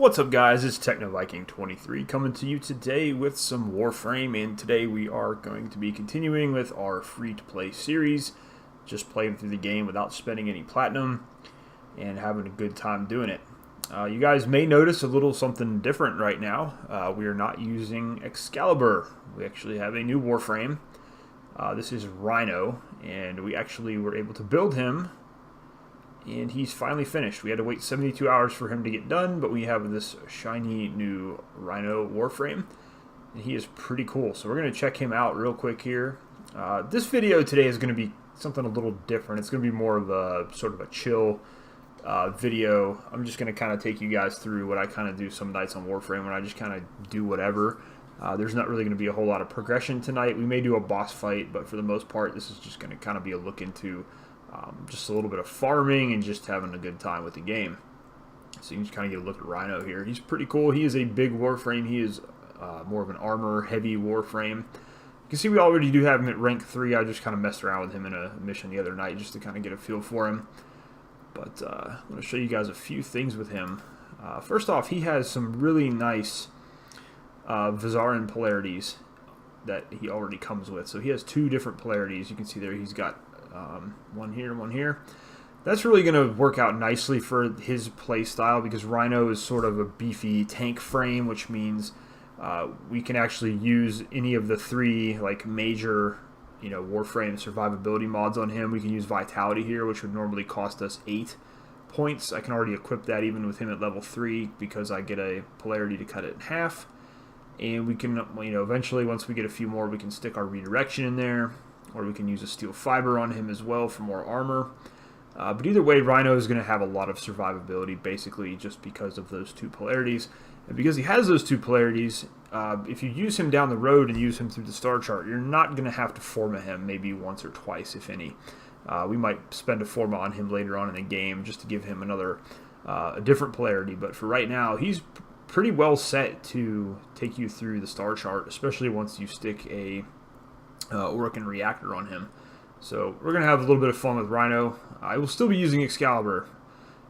What's up, guys? It's TechnoViking23 coming to you today with some Warframe, and today we are going to be continuing with our free-to-play series, just playing through the game without spending any platinum and having a good time doing it. You guys may notice a little something different right now. We are not using Excalibur. We actually have a new Warframe. This is Rhino, and we actually were able to build him, and he's finally finished. We had to wait 72 hours for him to get done, but we have this shiny new Rhino Warframe, and he is pretty cool. So we're going to check him out real quick here. This video today is going to be something a little different. It's going to be more of a sort of a chill video. I'm just going to kind of take you guys through what I kind of do some nights on Warframe when I just kind of do whatever. There's not really going to be a whole lot of progression tonight. We may do a boss fight, but for the most part, this is just going to kind of be a look into just a little bit of farming and just having a good time with the game. So you can just kind of get a look at Rhino here. He's pretty cool. He is a big Warframe. He is more of an armor-heavy Warframe. You can see we already do have him at rank 3. I just kind of messed around with him in a mission the other night just to kind of get a feel for him. But I'm going to show you guys a few things with him. First off, he has some really nice Vizarin polarities that he already comes with. So he has 2 different polarities. You can see there he's got one here, one here. That's really going to work out nicely for his play style because Rhino is sort of a beefy tank frame, which means we can actually use any of the 3 like major, Warframe survivability mods on him. We can use Vitality here, which would normally cost us 8 points. I can already equip that even with him at level 3 because I get a polarity to cut it in half. And we can, eventually once we get a few more, we can stick our redirection in there. Or we can use a steel fiber on him as well for more armor. But either way, Rhino is going to have a lot of survivability, basically just because of those 2 polarities. And because he has those 2 polarities, if you use him down the road and use him through the star chart, you're not going to have to forma him maybe once or twice, if any. We might spend a forma on him later on in the game just to give him another, a different polarity. But for right now, he's pretty well set to take you through the star chart, especially once you stick a Orokin reactor on him. So we're going to have a little bit of fun with Rhino. I will still be using Excalibur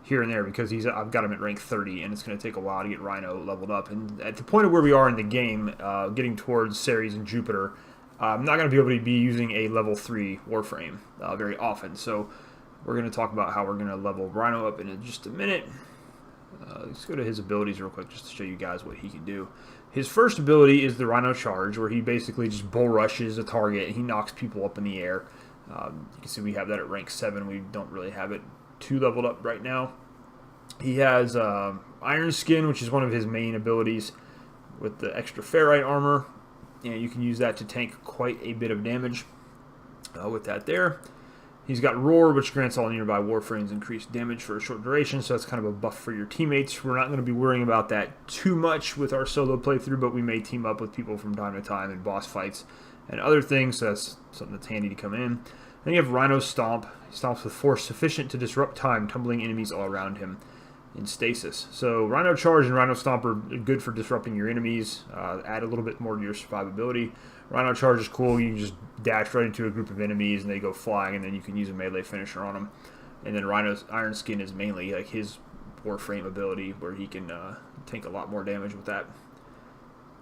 here and there because I've got him at rank 30, and it's going to take a while to get Rhino leveled up. And at the point of where we are in the game, getting towards Ceres and Jupiter, I'm not going to be able to be using a level 3 Warframe very often. So we're going to talk about how we're going to level Rhino up in just a minute. Let's go to his abilities real quick just to show you guys what he can do. His first ability is the Rhino Charge, where he basically just bull rushes a target and he knocks people up in the air. You can see we have that at rank 7. We don't really have it 2 leveled up right now. He has Iron Skin, which is one of his main abilities with the extra ferrite armor. And you can use that to tank quite a bit of damage with that there. He's got Roar, which grants all nearby Warframes increased damage for a short duration, so that's kind of a buff for your teammates. We're not going to be worrying about that too much with our solo playthrough, but we may team up with people from time to time in boss fights and other things, so that's something that's handy to come in. Then you have Rhino Stomp. He stomps with force sufficient to disrupt time, tumbling enemies all around him in stasis. So Rhino Charge and Rhino Stomp are good for disrupting your enemies, add a little bit more to your survivability. Rhino Charge is cool. You can just dash right into a group of enemies and they go flying, and then you can use a melee finisher on them. And then Rhino's Iron Skin is mainly like his Warframe ability where he can tank a lot more damage with that.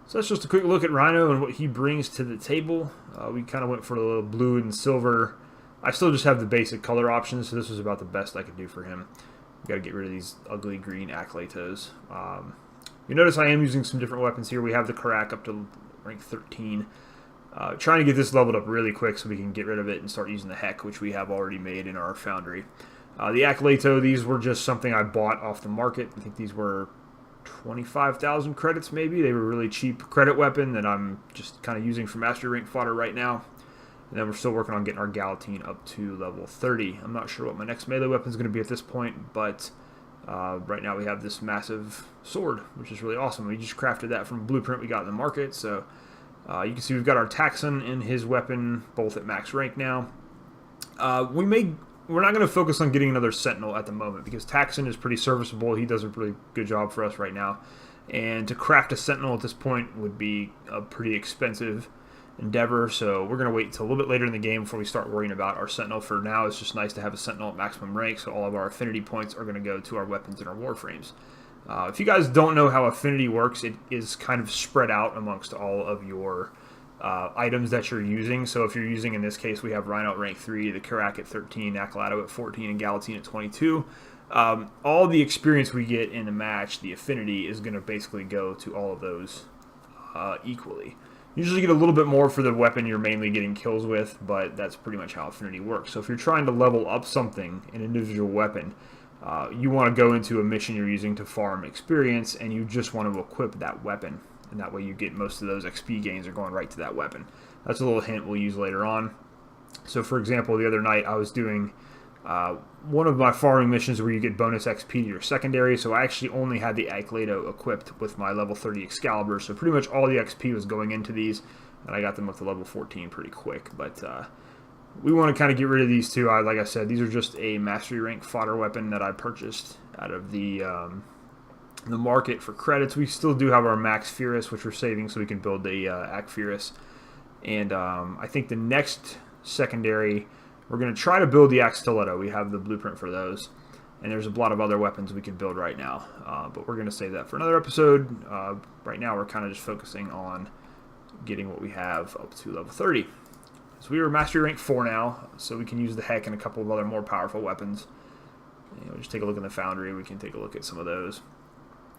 So that's just a quick look at Rhino and what he brings to the table. We kind of went for a little blue and silver. I still just have the basic color options, so this was about the best I could do for him. We've got to get rid of these ugly green Acklatos. You notice I am using some different weapons here. We have the Karak up to rank 13. Trying to get this leveled up really quick so we can get rid of it and start using the Heck, which we have already made in our Foundry. The Acklato, these were just something I bought off the market. I think these were 25,000 credits maybe. They were a really cheap credit weapon that I'm just kind of using for Mastery Rank fodder right now. And then we're still working on getting our Galatine up to level 30. I'm not sure what my next melee weapon is going to be at this point, but right now we have this massive sword, which is really awesome. We just crafted that from a blueprint we got in the market, so you can see we've got our Taxon and his weapon both at max rank now. We're not going to focus on getting another Sentinel at the moment because Taxon is pretty serviceable. He does a really good job for us right now. And to craft a Sentinel at this point would be a pretty expensive endeavor, so we're going to wait until a little bit later in the game before we start worrying about our Sentinel. For now, it's just nice to have a Sentinel at maximum rank, so all of our affinity points are going to go to our weapons and our Warframes. If you guys don't know how affinity works, it is kind of spread out amongst all of your items that you're using. So if you're using, in this case, we have Rhino at rank 3, the Karak at 13, Accolado at 14, and Galatine at 22. All the experience we get in the match, the affinity, is going to basically go to all of those equally. You usually get a little bit more for the weapon you're mainly getting kills with, but that's pretty much how affinity works. So if you're trying to level up something, an individual weapon, you want to go into a mission you're using to farm experience, and you just want to equip that weapon. And that way you get most of those XP gains are going right to that weapon. That's a little hint we'll use later on. So for example, the other night I was doing one of my farming missions where you get bonus XP to your secondary, so I actually only had the Accolado equipped with my level 30 Excalibur, so pretty much all the XP was going into these, and I got them up to level 14 pretty quick. But we want to kind of get rid of these two. Like I said, these are just a mastery rank fodder weapon that I purchased out of the market for credits. We still do have our Max Furus, which we're saving so we can build the Ac Furus. And I think the next secondary, we're going to try to build the Axe Stiletto. We have the blueprint for those. And there's a lot of other weapons we can build right now. But we're going to save that for another episode. Right now we're kind of just focusing on getting what we have up to level 30. So we are Mastery Rank 4 now, so we can use the Heck and a couple of other more powerful weapons. Just take a look in the Foundry. We can take a look at some of those.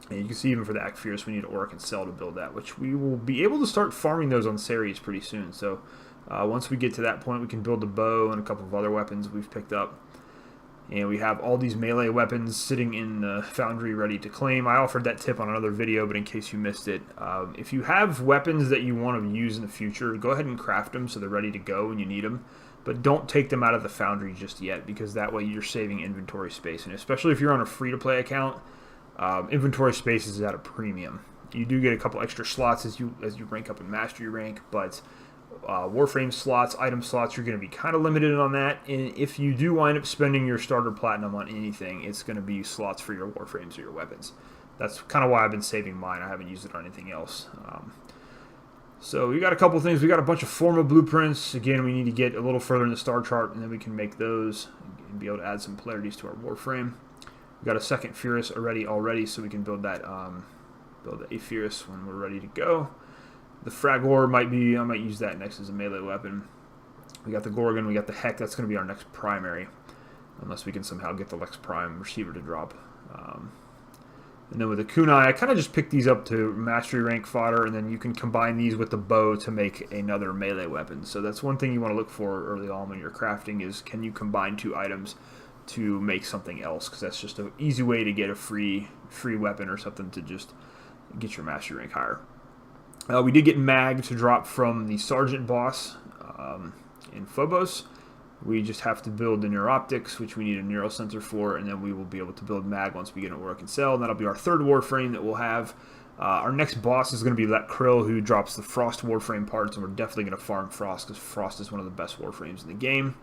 And you can see even for the Ac Furus, we need Auric and Cell to build that, which we will be able to start farming those on Ceres pretty soon. So once we get to that point, we can build a bow and a couple of other weapons we've picked up. And we have all these melee weapons sitting in the Foundry ready to claim. I offered that tip on another video, but in case you missed it, if you have weapons that you want to use in the future, go ahead and craft them so they're ready to go when you need them. But don't take them out of the Foundry just yet, because that way you're saving inventory space. And especially if you're on a free-to-play account, inventory space is at a premium. You do get a couple extra slots as you rank up in Mastery rank, but Warframe slots, item slots, you're going to be kind of limited on that. And if you do wind up spending your starter platinum on anything, it's going to be slots for your Warframes or your weapons. That's kind of why I've been saving mine. I haven't used it on anything else. So we got a couple things. We got a bunch of Forma blueprints. Again, we need to get a little further in the star chart, and then we can make those and be able to add some polarities to our Warframe. We got a second Furus already, so we can build that build a Furus when we're ready to go. The Fragor I might use that next as a melee weapon. We got the Gorgon, we got the Heck. That's going to be our next primary, unless we can somehow get the Lex Prime receiver to drop. And then with the Kunai, I kind of just picked these up to mastery rank fodder, and then you can combine these with the bow to make another melee weapon. So that's one thing you want to look for early on when you're crafting, is can you combine two items to make something else, because that's just an easy way to get a free weapon or something to just get your mastery rank higher. We did get Mag to drop from the Sergeant boss in Phobos. We just have to build the Neuroptics, which we need a Neural Sensor for, and then we will be able to build Mag once we get an Auric and Cell, and that'll be our third Warframe that we'll have. Our next boss is going to be that Krill, who drops the Frost Warframe parts, and we're definitely going to farm Frost, because Frost is one of the best Warframes in the game.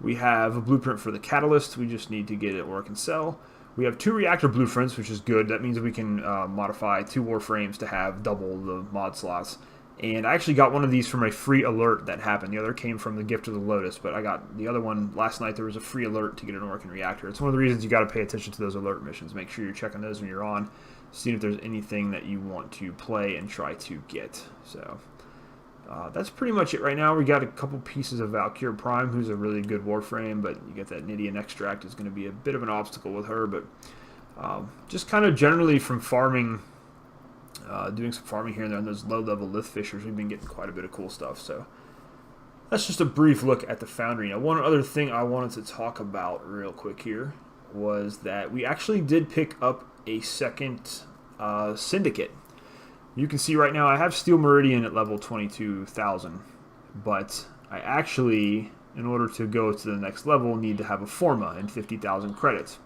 We have a blueprint for the Catalyst. We just need to get an Auric and Cell. We have 2 reactor blueprints, which is good. That means that we can modify 2 Warframes to have double the mod slots. And I actually got one of these from a free alert that happened. The other came from the Gift of the Lotus, but I got the other one last night. There was a free alert to get an Auric and Reactor. It's one of the reasons you got to pay attention to those alert missions. Make sure you're checking those when you're on, seeing if there's anything that you want to play and try to get. So that's pretty much it right now. We got a couple pieces of Valkyr Prime, who's a really good Warframe, but you get that Nidian Extract is going to be a bit of an obstacle with her. But just kind of generally from farming, doing some farming here and there on those low-level Lith Fishers, we've been getting quite a bit of cool stuff. So that's just a brief look at the Foundry. Now, one other thing I wanted to talk about real quick here was that we actually did pick up a second Syndicate. You can see right now I have Steel Meridian at level 22,000, but I actually, in order to go to the next level, need to have a Forma and 50,000 credits.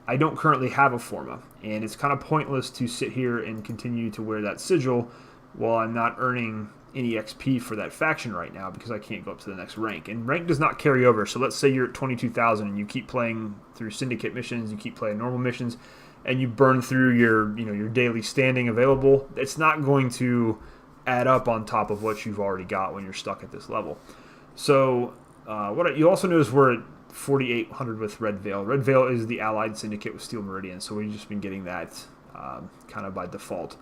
I don't currently have a Forma, and it's kind of pointless to sit here and continue to wear that sigil while I'm not earning any XP for that faction right now, because I can't go up to the next rank. And rank does not carry over, so let's say you're at 22,000 and you keep playing through Syndicate missions, you keep playing normal missions, and you burn through your daily standing available. It's not going to add up on top of what you've already got when you're stuck at this level. So you also notice we're at 4,800 with Red Veil. Red Veil is the allied Syndicate with Steel Meridian, so we've just been getting that kind of by default.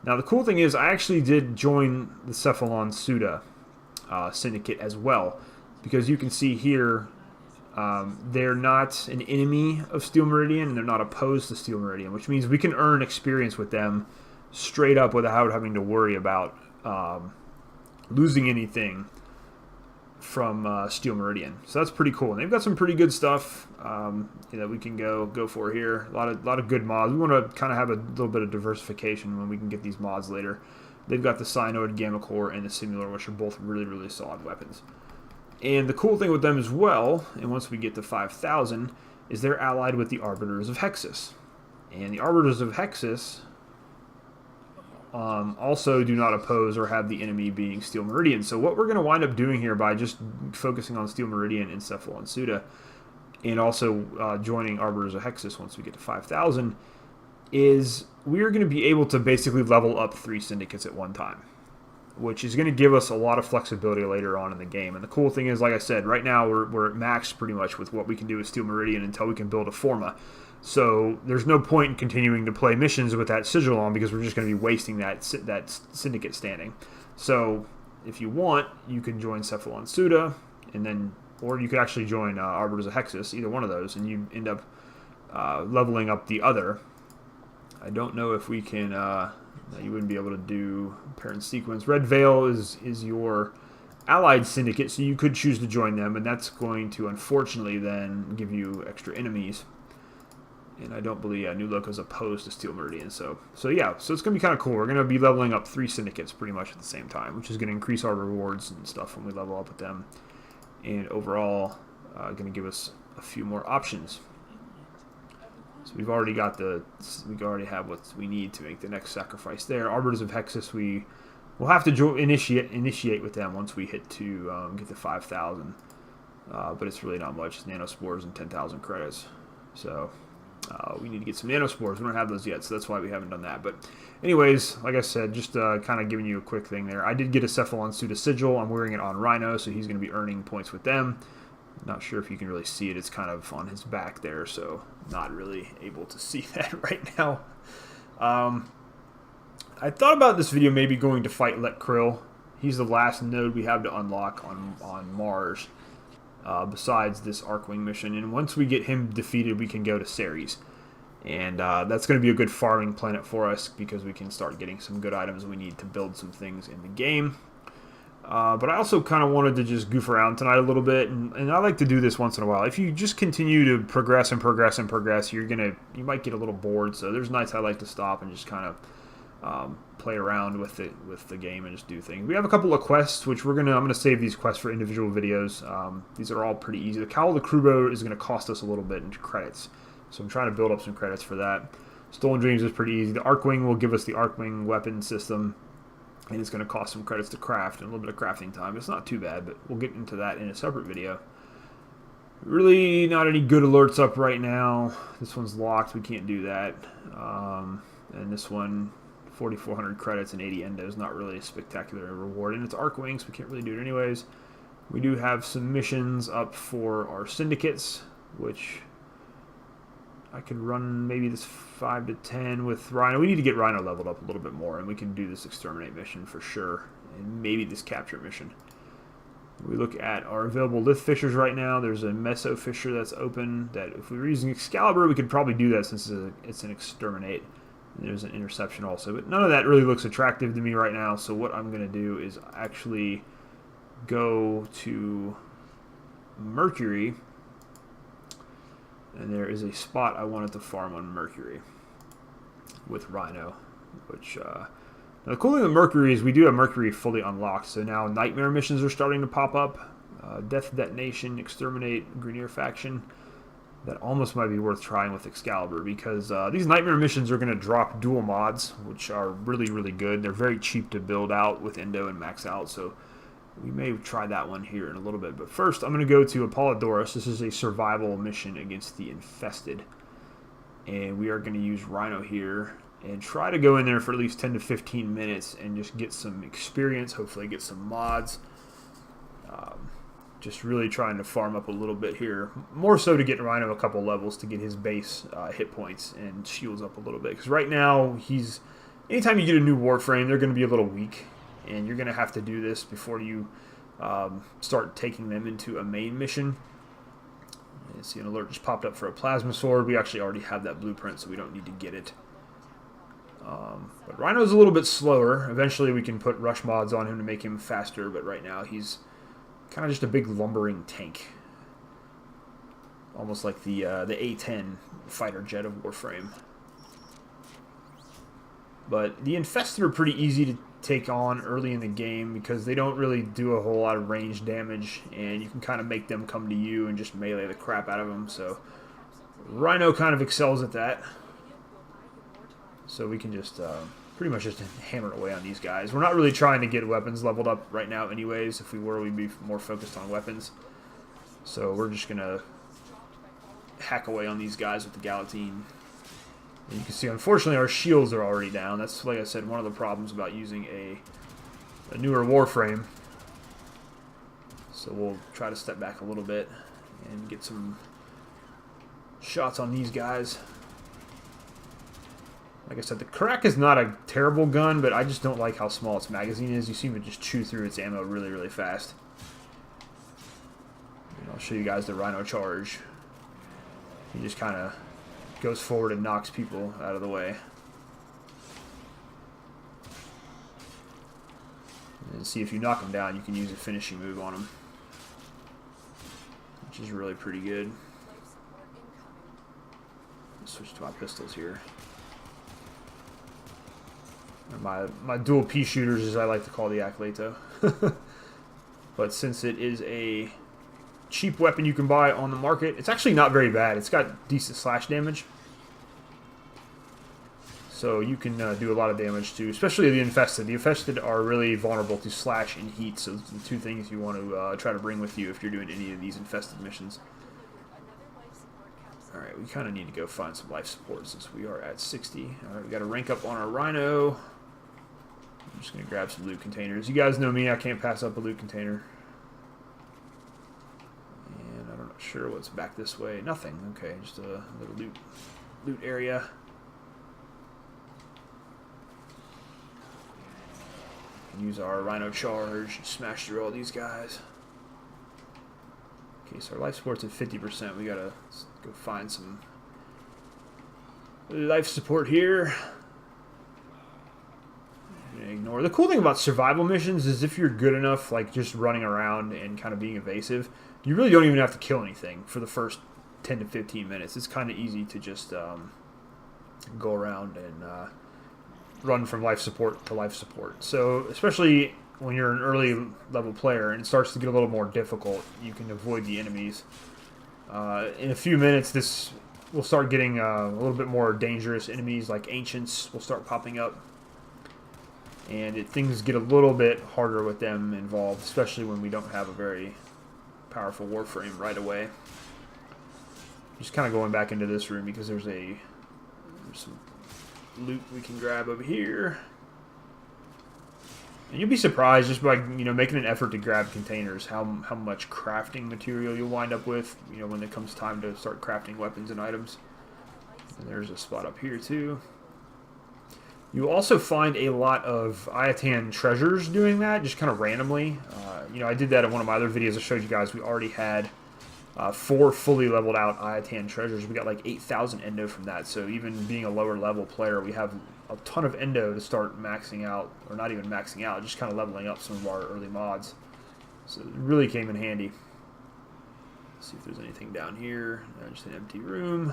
Now the cool thing is I actually did join the Cephalon Suda Syndicate as well, because you can see here they're not an enemy of Steel Meridian and they're not opposed to Steel Meridian, which means we can earn experience with them straight up without having to worry about losing anything from Steel Meridian. So that's pretty cool. And they've got some pretty good stuff that we can go for here. A lot of good mods. We want to kind of have a little bit of diversification when we can get these mods later. They've got the Cyanoid, Gamma Core, and the Simulator, which are both really, really solid weapons. And the cool thing with them as well, and once we get to 5,000, is they're allied with the Arbiters of Hexus. And the Arbiters of Hexus also do not oppose or have the enemy being Steel Meridian. So what we're going to wind up doing here by just focusing on Steel Meridian and Cephalon Suda, and also joining Arbiters of Hexus once we get to 5,000, is we're going to be able to basically level up 3 syndicates at one time, which is going to give us a lot of flexibility later on in the game. And the cool thing is, like I said, right now we're at max pretty much with what we can do with Steel Meridian until we can build a Forma. So there's no point in continuing to play missions with that sigil on, because we're just going to be wasting that syndicate standing. So if you want, you can join Cephalon Suda, and then, or you could actually join Arbiters of Hexus, either one of those, and you end up leveling up the other. I don't know if we can. You wouldn't be able to do parent sequence. Red Veil is your allied syndicate, so you could choose to join them, and that's going to unfortunately then give you extra enemies. And I don't believe New Loco's opposed to Steel Meridian. So yeah, so it's going to be kind of cool. We're going to be leveling up 3 syndicates pretty much at the same time, which is going to increase our rewards and stuff when we level up with them. And overall, going to give us a few more options. So we already have what we need to make the next sacrifice there. Arbiters of Hexus, we'll have to initiate with them once we hit to get to 5,000. But it's really not much. It's nanospores and 10,000 credits. So we need to get some nanospores. We don't have those yet, so that's why we haven't done that. But anyways, like I said, just kind of giving you a quick thing there. I did get a Cephalon Suda sigil. I'm wearing it on Rhino, so he's going to be earning points with them. Not sure if you can really see it. It's kind of on his back there, so not really able to see that right now. I thought about this video maybe going to fight Let Krill. He's the last node we have to unlock on Mars, besides this Arcwing mission. And once we get him defeated, we can go to Ceres. And that's going to be a good farming planet for us, because we can start getting some good items we need to build some things in the game. But I also kind of wanted to just goof around tonight a little bit, and I like to do this once in a while. If you just continue to progress and progress and progress, you might get a little bored. So there's nights I like to stop and just kind of play around with the game and just do things. We have a couple of quests, which I'm gonna save these quests for individual videos. These are all pretty easy. The Cowl of the Crewboat is gonna cost us a little bit in credits, so I'm trying to build up some credits for that. Stolen Dreams is pretty easy. The Arcwing will give us the Arcwing weapon system, and it's going to cost some credits to craft and a little bit of crafting time. It's not too bad, but we'll get into that in a separate video. Really not any good alerts up right now. This one's locked. We can't do that. And this one, 4,400 credits and 80 endos. Not really a spectacular reward. And it's Arcwing, so we can't really do it anyways. We do have some missions up for our Syndicates, which I could run maybe this 5 to 10 with Rhino. We need to get Rhino leveled up a little bit more, and we can do this Exterminate mission for sure, and maybe this Capture mission. We look at our available lift fissures right now. There's a Meso fissure that's open that if we were using Excalibur, we could probably do that since it's an Exterminate. And there's an Interception also, but none of that really looks attractive to me right now, so what I'm going to do is actually go to Mercury. And there is a spot I wanted to farm on Mercury with Rhino, which, now the cool thing with Mercury is we do have Mercury fully unlocked, so now Nightmare missions are starting to pop up. Death Detonation, Exterminate, Grenier Faction. That almost might be worth trying with Excalibur, because these Nightmare missions are going to drop dual mods, which are really, really good. They're very cheap to build out with Endo and max out, so we may try that one here in a little bit. But first, I'm going to go to Apollodorus. This is a survival mission against the Infested. And we are going to use Rhino here and try to go in there for at least 10 to 15 minutes and just get some experience, hopefully get some mods. Just really trying to farm up a little bit here. More so to get Rhino a couple levels to get his base hit points and shields up a little bit. Because right now, anytime you get a new Warframe, they're going to be a little weak. And you're going to have to do this before you start taking them into a main mission. And see, an alert just popped up for a plasma sword. We actually already have that blueprint, so we don't need to get it. But Rhino's a little bit slower. Eventually we can put rush mods on him to make him faster, but right now he's kind of just a big lumbering tank. Almost like the A-10 fighter jet of Warframe. But the Infested are pretty easy to take on early in the game because they don't really do a whole lot of range damage, and you can kind of make them come to you and just melee the crap out of them. So Rhino kind of excels at that. So we can just pretty much just hammer away on these guys. We're not really trying to get weapons leveled up right now anyways. If we were, we'd be more focused on weapons. So we're just going to hack away on these guys with the Galatine. And you can see, unfortunately, our shields are already down. That's, like I said, one of the problems about using a newer Warframe. So we'll try to step back a little bit and get some shots on these guys. Like I said, the Crack is not a terrible gun, but I just don't like how small its magazine is. You seem to just chew through its ammo really, really fast. And I'll show you guys the Rhino charge. He just kind of goes forward and knocks people out of the way. And see, if you knock him down, you can use a finishing move on him, which is really pretty good. Let's switch to my pistols here. My dual P shooters, as I like to call the Elgato. But since it is a cheap weapon you can buy on the market, it's actually not very bad. It's got decent slash damage. So you can do a lot of damage to, especially the Infested. The Infested are really vulnerable to slash and heat, so it's the two things you want to try to bring with you if you're doing any of these Infested missions. Alright, we kind of need to go find some life support since we are at 60. Alright, we got to rank up on our Rhino. I'm just going to grab some loot containers. You guys know me, I can't pass up a loot container. And I'm not sure what's back this way. Nothing. Okay, just a little loot area. Use our Rhino charge, smash through all these guys. Okay, so our life support's at 50%. We gotta go find some life support here. Ignore. The cool thing about survival missions is if you're good enough, like just running around and kind of being evasive, you really don't even have to kill anything for the first 10 to 15 minutes. It's kind of easy to just go around and run from life support to life support. So especially when you're an early level player and it starts to get a little more difficult, you can avoid the enemies. In a few minutes, this will start getting a little bit more dangerous enemies, like Ancients will start popping up. And things get a little bit harder with them involved, especially when we don't have a very powerful Warframe right away. Just kind of going back into this room because there's some loot we can grab over here. And you'll be surprised just by making an effort to grab containers how much crafting material you'll wind up with when it comes time to start crafting weapons and items. And there's a spot up here too. You'll also find a lot of Iatan treasures doing that, just kind of randomly. I did that in one of my other videos. I showed you guys we already had 4 fully leveled out Iatan treasures. We got like 8,000 endo from that. So even being a lower level player, we have a ton of endo to start maxing out, or not even maxing out, just kind of leveling up some of our early mods. So it really came in handy. Let's see if there's anything down here. Just an empty room.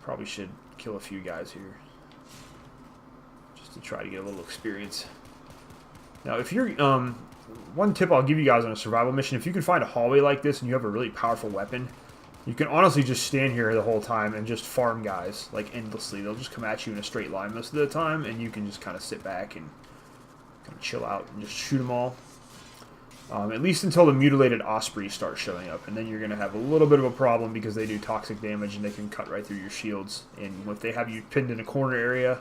Probably should kill a few guys here just to try to get a little experience. Now, if you're one tip I'll give you guys on a survival mission: if you can find a hallway like this and you have a really powerful weapon, you can honestly just stand here the whole time and just farm guys like endlessly. They'll just come at you in a straight line most of the time, and you can just kind of sit back and kind of chill out and just shoot them all. At least until the mutilated Ospreys start showing up, and then you're going to have a little bit of a problem because they do toxic damage and they can cut right through your shields. And if they have you pinned in a corner area,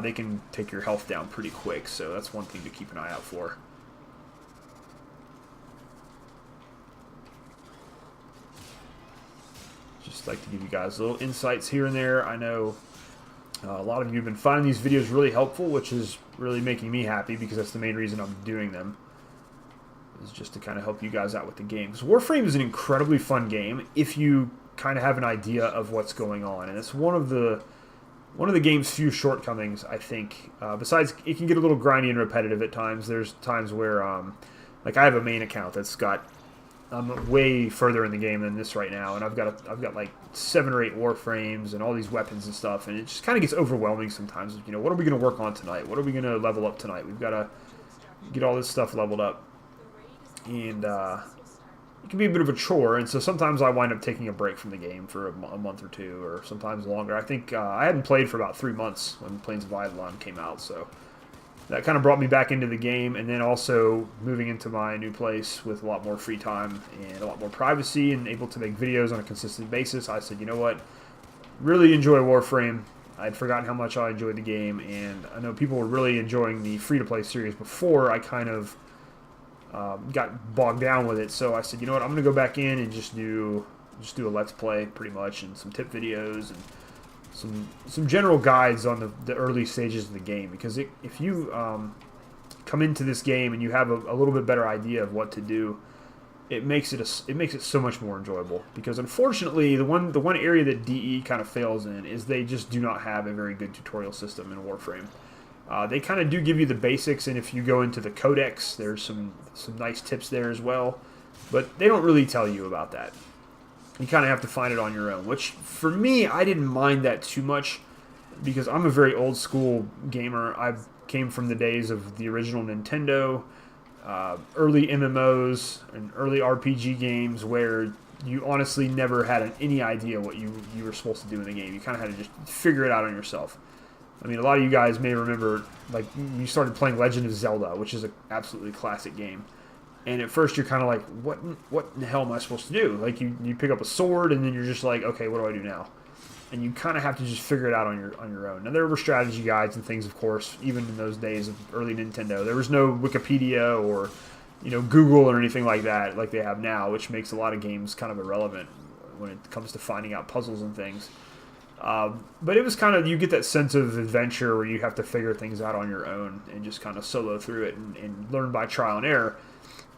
they can take your health down pretty quick, so that's one thing to keep an eye out for. Just like to give you guys little insights here and there. I know a lot of you have been finding these videos really helpful, which is really making me happy because that's the main reason I'm doing them, is just to kind of help you guys out with the game. Because Warframe is an incredibly fun game if you kind of have an idea of what's going on, and it's one of the game's few shortcomings, I think. Besides, it can get a little grindy and repetitive at times. There's times where, like I have a main account that's got, I'm way further in the game than this right now, and I've got like 7 or 8 Warframes and all these weapons and stuff, and it just kind of gets overwhelming sometimes. You know, what are we going to work on tonight? What are we going to level up tonight? We've got to get all this stuff leveled up, and it can be a bit of a chore, and so sometimes I wind up taking a break from the game for a month or two, or sometimes longer. I think I hadn't played for about 3 months when Plains of Eidolon came out, so that kind of brought me back into the game, and then also moving into my new place with a lot more free time and a lot more privacy and able to make videos on a consistent basis, I said, you know what, really enjoy Warframe. I'd forgotten how much I enjoyed the game, and I know people were really enjoying the free-to-play series before I kind of got bogged down with it, so I said, you know what, I'm going to go back in and just do a Let's Play, pretty much, and some tip videos, and some general guides on the early stages of the game, because if you come into this game and you have a little bit better idea of what to do, it makes it so much more enjoyable. Because unfortunately, the one area that DE kind of fails in is they just do not have a very good tutorial system in Warframe. They kind of do give you the basics, and if you go into the codex, there's some nice tips there as well, but they don't really tell you about that. You kind of have to find it on your own, which for me, I didn't mind that too much because I'm a very old school gamer. I came from the days of the original Nintendo, early MMOs, and early RPG games where you honestly never had any idea what you were supposed to do in the game. You kind of had to just figure it out on yourself. I mean, a lot of you guys may remember, like, you started playing Legend of Zelda, which is an absolutely classic game. And at first you're kind of like, what in the hell am I supposed to do? Like, you pick up a sword, and then you're just like, okay, what do I do now? And you kind of have to just figure it out on your own. Now, there were strategy guides and things, of course, even in those days of early Nintendo. There was no Wikipedia or, you know, Google or anything like that like they have now, which makes a lot of games kind of irrelevant when it comes to finding out puzzles and things. But it was kind of, you get that sense of adventure where you have to figure things out on your own and just kind of solo through it and learn by trial and error.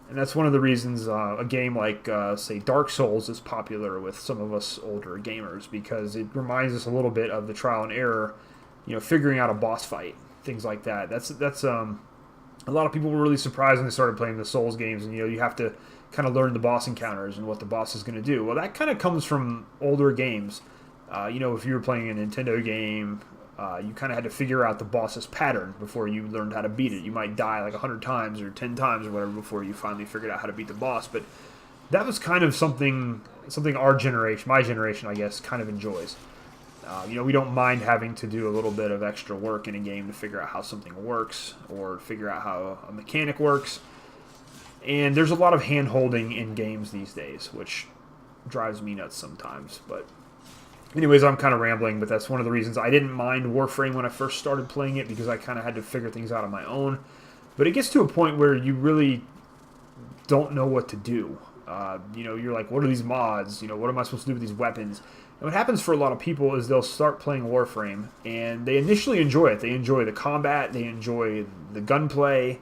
And that's one of the reasons a game like, say, Dark Souls is popular with some of us older gamers, because it reminds us a little bit of the trial and error, you know, figuring out a boss fight, things like that. That's a lot of people were really surprised when they started playing the Souls games, and, you know, you have to kind of learn the boss encounters and what the boss is going to do. Well, that kind of comes from older games. You know, if you were playing a Nintendo game, you kind of had to figure out the boss's pattern before you learned how to beat it. You might die like 100 times or 10 times or whatever before you finally figured out how to beat the boss. But that was kind of something our generation, my generation, I guess, kind of enjoys. You know, we don't mind having to do a little bit of extra work in a game to figure out how something works or figure out how a mechanic works. And there's a lot of hand-holding in games these days, which drives me nuts sometimes, but anyways, I'm kind of rambling, but that's one of the reasons I didn't mind Warframe when I first started playing it, because I kind of had to figure things out on my own. But it gets to a point where you really don't know what to do. You know, you're like, what are these mods? You know, what am I supposed to do with these weapons? And what happens for a lot of people is they'll start playing Warframe, and they initially enjoy it. They enjoy the combat, they enjoy the gunplay,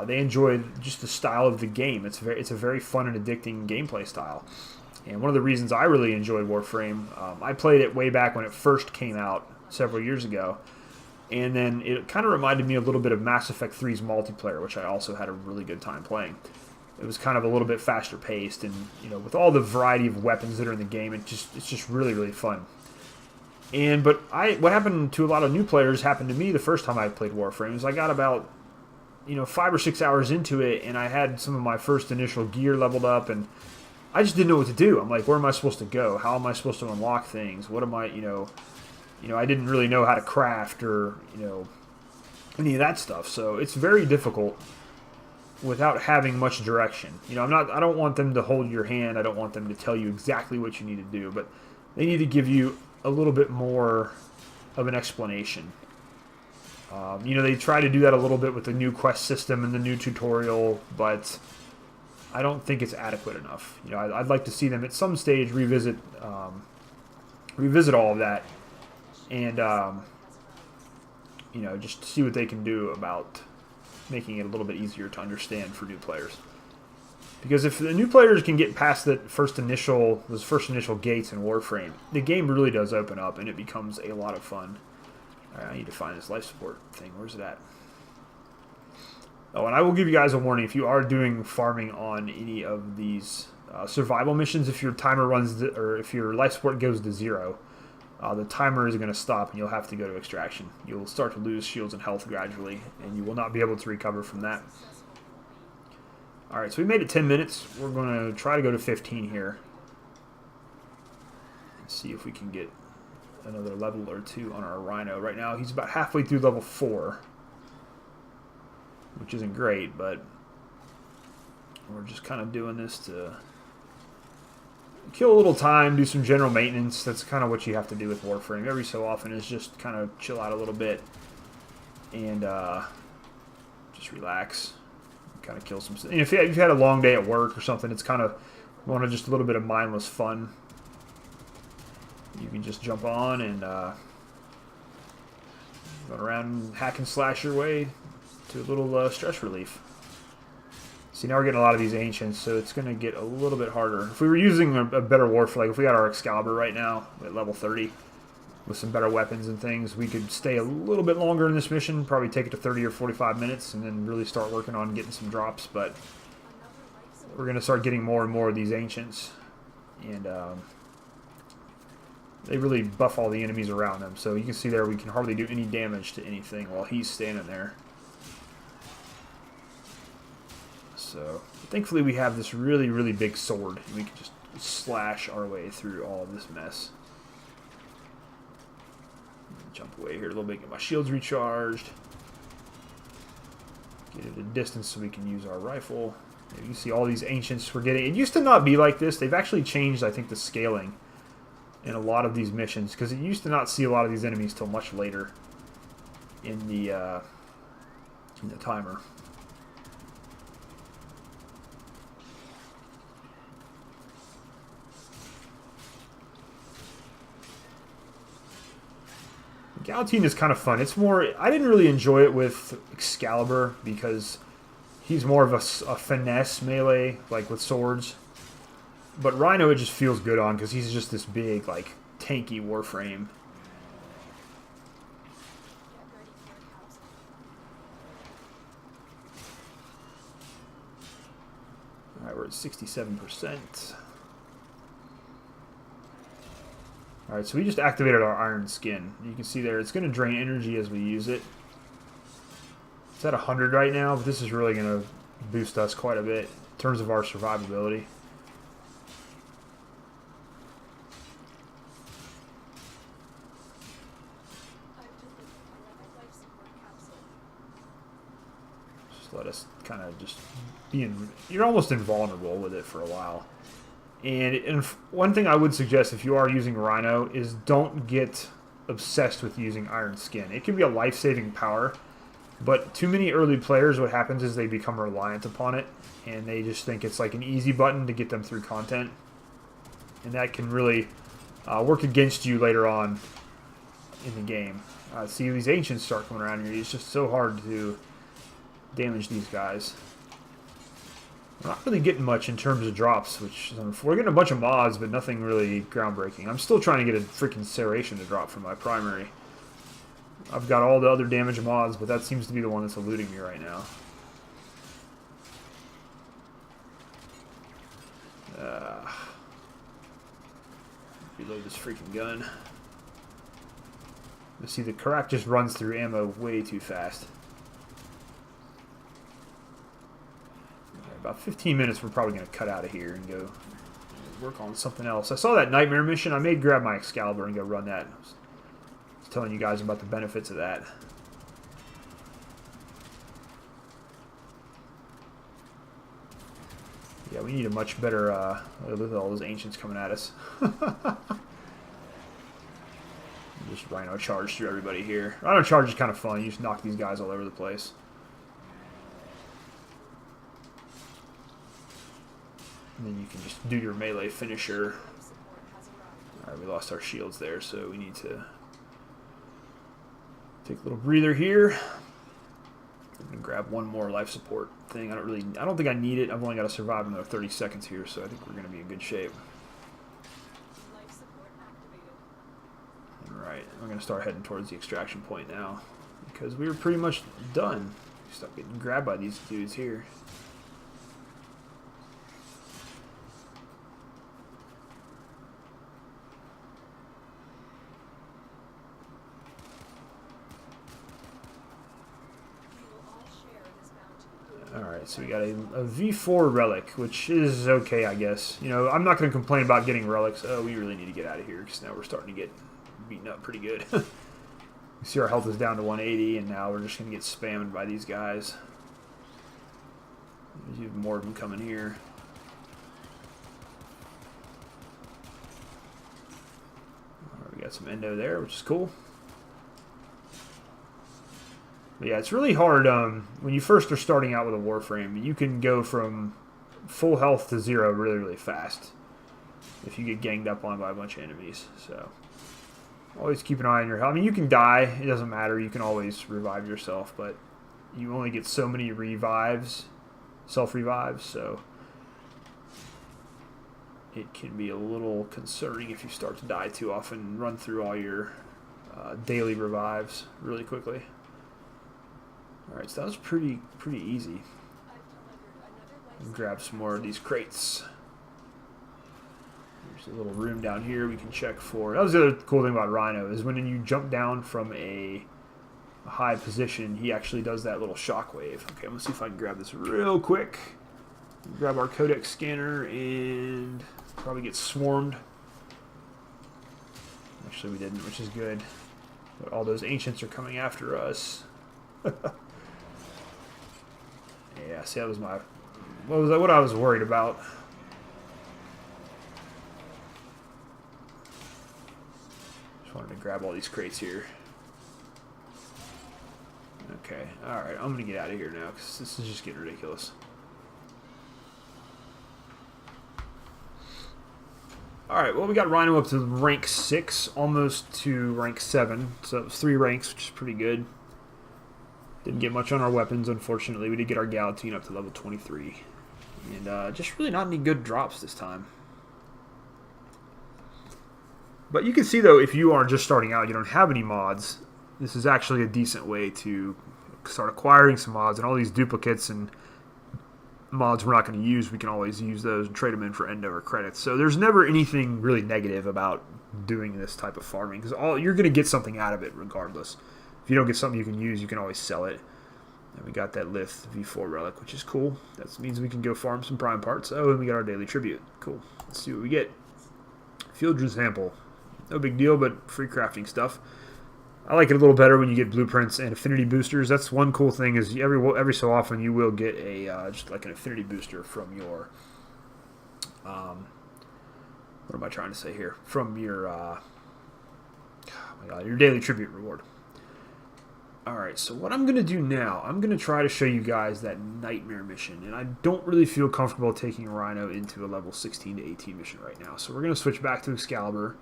they enjoy just the style of the game. It's a very fun and addicting gameplay style. And one of the reasons I really enjoyed Warframe, I played it way back when it first came out several years ago, and then it kind of reminded me a little bit of Mass Effect 3's multiplayer, which I also had a really good time playing. It was kind of a little bit faster paced, and, you know, with all the variety of weapons that are in the game, it's just really, really fun. But what happened to a lot of new players happened to me the first time I played Warframe. Is I got about, you know, 5 or 6 hours into it, and I had some of my first initial gear leveled up, and I just didn't know what to do. I'm like, where am I supposed to go? How am I supposed to unlock things? What am I, you know, I didn't really know how to craft or, you know, any of that stuff. So it's very difficult without having much direction. You know, I don't want them to hold your hand. I don't want them to tell you exactly what you need to do, but they need to give you a little bit more of an explanation. You know, they try to do that a little bit with the new quest system and the new tutorial, but I don't think it's adequate enough. You know, I'd like to see them at some stage revisit all of that, and you know, just see what they can do about making it a little bit easier to understand for new players. Because if the new players can get past those first initial gates in Warframe, the game really does open up and it becomes a lot of fun. All right, I need to find this life support thing. Where's it at? Oh, and I will give you guys a warning. If you are doing farming on any of these survival missions, if your timer runs, or if your life support goes to 0, the timer is going to stop and you'll have to go to extraction. You'll start to lose shields and health gradually, and you will not be able to recover from that. Alright, so we made it 10 minutes. We're going to try to go to 15 here. Let's see if we can get another level or 2 on our Rhino. Right now, he's about halfway through level 4, which isn't great, but we're just kind of doing this to kill a little time, do some general maintenance. That's kind of what you have to do with Warframe every so often, is just kind of chill out a little bit and just relax, kind of kill some. And if you've had a long day at work or something, it's kind of want just a little bit of mindless fun. You can just jump on and go around and hack and slash your way to a little stress relief. See, now we're getting a lot of these ancients, so it's going to get a little bit harder. If we were using a better Warframe, like if we got our Excalibur right now at level 30 with some better weapons and things, we could stay a little bit longer in this mission, probably take it to 30 or 45 minutes, and then really start working on getting some drops. But we're going to start getting more and more of these ancients, and they really buff all the enemies around them. So you can see there we can hardly do any damage to anything while he's standing there. So thankfully we have this really, really big sword, and we can just slash our way through all of this mess. Jump away here a little bit, get my shields recharged. Get it a distance so we can use our rifle. You can see all these ancients we're getting. It used to not be like this. They've actually changed, I think, the scaling in a lot of these missions, because it used to not see a lot of these enemies till much later in the timer. Galtine is kind of fun. It's more, I didn't really enjoy it with Excalibur because he's more of a finesse melee, like with swords. But Rhino, it just feels good on because he's just this big, like, tanky Warframe. Alright, we're at 67%. Alright, so we just activated our Iron Skin. You can see there, it's going to drain energy as we use it. It's at 100 right now, but this is really going to boost us quite a bit in terms of our survivability. Just let us kind of just be in... You're almost invulnerable with it for a while. And one thing I would suggest if you are using Rhino is don't get obsessed with using Iron Skin. It can be a life-saving power, but too many early players, what happens is they become reliant upon it, and they just think it's like an easy button to get them through content. And that can really work against you later on in the game. See, these ancients start coming around here. It's just so hard to damage these guys. We're not really getting much in terms of drops, which we're getting a bunch of mods, but nothing really groundbreaking. I'm still trying to get a freaking Serration to drop from my primary. I've got all the other damage mods, but that seems to be the one that's eluding me right now. Reload this freaking gun. Let's see, the Karak just runs through ammo way too fast. About 15 minutes, we're probably going to cut out of here and go work on something else. I saw that Nightmare mission. I may grab my Excalibur and go run that. I was telling you guys about the benefits of that. Yeah, we need a much better... look at all those ancients coming at us. Just just Rhino charge through everybody here. Rhino charge is kind of fun. You just knock these guys all over the place. And then you can just do your melee finisher. Alright, we lost our shields there, so we need to take a little breather here. I'm gonna grab one more life support thing. I don't think I need it. I've only got to survive another 30 seconds here, so I think we're gonna be in good shape. Alright, we're gonna start heading towards the extraction point now, because we were pretty much done. Stop getting grabbed by these dudes here. Alright, so we got a V4 relic, which is okay, I guess. You know, I'm not going to complain about getting relics. Oh, we really need to get out of here, because now we're starting to get beaten up pretty good. You see our health is down to 180, and now we're just going to get spammed by these guys. There's even more of them coming here. Alright, we got some endo there, which is cool. But yeah, it's really hard when you first are starting out with a Warframe. You can go from full health to 0 really, really fast if you get ganged up on by a bunch of enemies. So always keep an eye on your health. I mean, you can die. It doesn't matter. You can always revive yourself, but you only get so many revives, self-revives, so it can be a little concerning if you start to die too often and run through all your daily revives really quickly. Alright, so that was pretty easy. Grab some more of these crates. There's a little room down here we can check for. That was the other cool thing about Rhino, is when you jump down from a high position, he actually does that little shockwave. Okay, I'm going to see if I can grab this real quick. Grab our codex scanner and probably get swarmed. Actually, we didn't, which is good. But all those ancients are coming after us. Yeah, see, that was my... What I was worried about. Just wanted to grab all these crates here. Okay, alright, I'm going to get out of here now, because this is just getting ridiculous. Alright, well, we got Rhino up to rank 6, almost to rank 7, so it was 3 ranks, which is pretty good. Didn't get much on our weapons, unfortunately. We did get our Galatine up to level 23. And just really not any good drops this time. But you can see, though, if you are just starting out, you don't have any mods, this is actually a decent way to start acquiring some mods. And all these duplicates and mods we're not going to use, we can always use those and trade them in for endo or credits. So there's never anything really negative about doing this type of farming, because you're going to get something out of it regardless. If you don't get something you can use, you can always sell it. And we got that Lith V4 relic, which is cool. That means we can go farm some prime parts. Oh, and we got our daily tribute. Cool. Let's see what we get. Field sample. No big deal, but free crafting stuff. I like it a little better when you get blueprints and affinity boosters. That's one cool thing, is every so often you will get a just like an affinity booster from your what am I trying to say here? From your oh my god, your daily tribute reward. Alright, so what I'm going to do now, I'm going to try to show you guys that Nightmare mission, and I don't really feel comfortable taking Rhino into a level 16 to 18 mission right now. So we're going to switch back to Excalibur,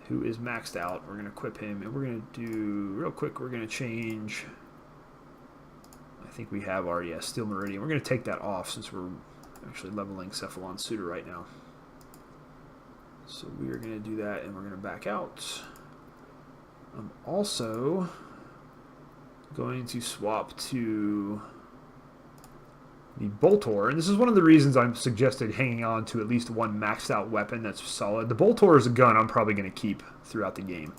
who is maxed out. We're going to equip him, and we're going to do, real quick, we're going to change, I think we have our, yeah, Steel Meridian. We're going to take that off since we're actually leveling Cephalon Suitor right now. So we are going to do that, and we're going to back out. I'm also going to swap to the Boltor, and this is one of the reasons I'm suggested hanging on to at least one maxed out weapon that's solid. The Boltor is a gun I'm probably going to keep throughout the game,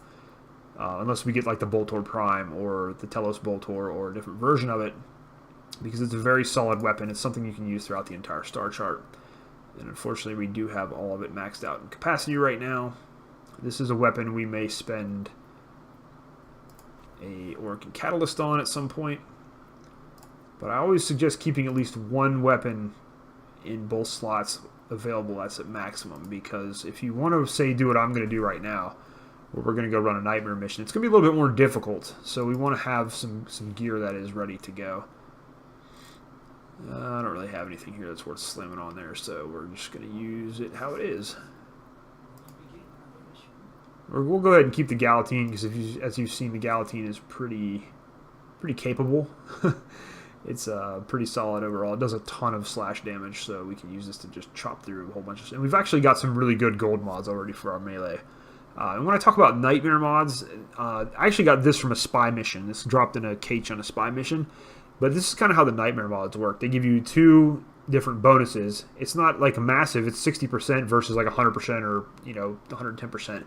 unless we get like the Boltor Prime or the Telos Boltor or a different version of it, because it's a very solid weapon. It's something you can use throughout the entire star chart, and unfortunately we do have all of it maxed out in capacity right now. This is a weapon we may spend a Orkin Catalyst on at some point, but I always suggest keeping at least one weapon in both slots available. That's at maximum, because if you want to, say, do what I'm going to do right now, where we're going to go run a nightmare mission. It's going to be a little bit more difficult, so we want to have some gear that is ready to go. I don't really have anything here that's worth slamming on there, so we're just going to use it how it is. We'll go ahead and keep the Galatine, because as you've seen, the Galatine is pretty capable. It's pretty solid overall. It does a ton of slash damage, so we can use this to just chop through a whole bunch of stuff. And we've actually got some really good gold mods already for our melee. And when I talk about nightmare mods, I actually got this from a spy mission. This dropped in a cache on a spy mission. But this is kind of how the nightmare mods work. They give you 2 different bonuses. It's not like a massive. It's 60% versus like 100% or 110%.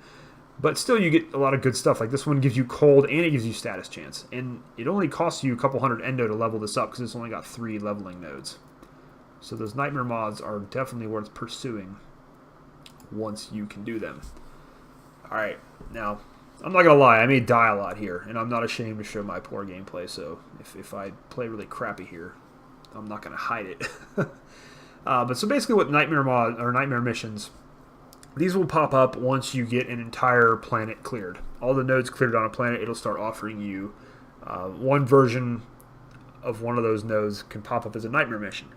But still, you get a lot of good stuff. Like this one gives you cold and it gives you status chance. And it only costs you a couple hundred endo to level this up because it's only got 3 leveling nodes. So those nightmare mods are definitely worth pursuing once you can do them. Alright, now, I'm not going to lie, I may die a lot here. And I'm not ashamed to show my poor gameplay. So if I play really crappy here, I'm not going to hide it. But so basically what nightmare missions... These will pop up once you get an entire planet cleared. All the nodes cleared on a planet, it'll start offering you one version of one of those nodes can pop up as a nightmare mission.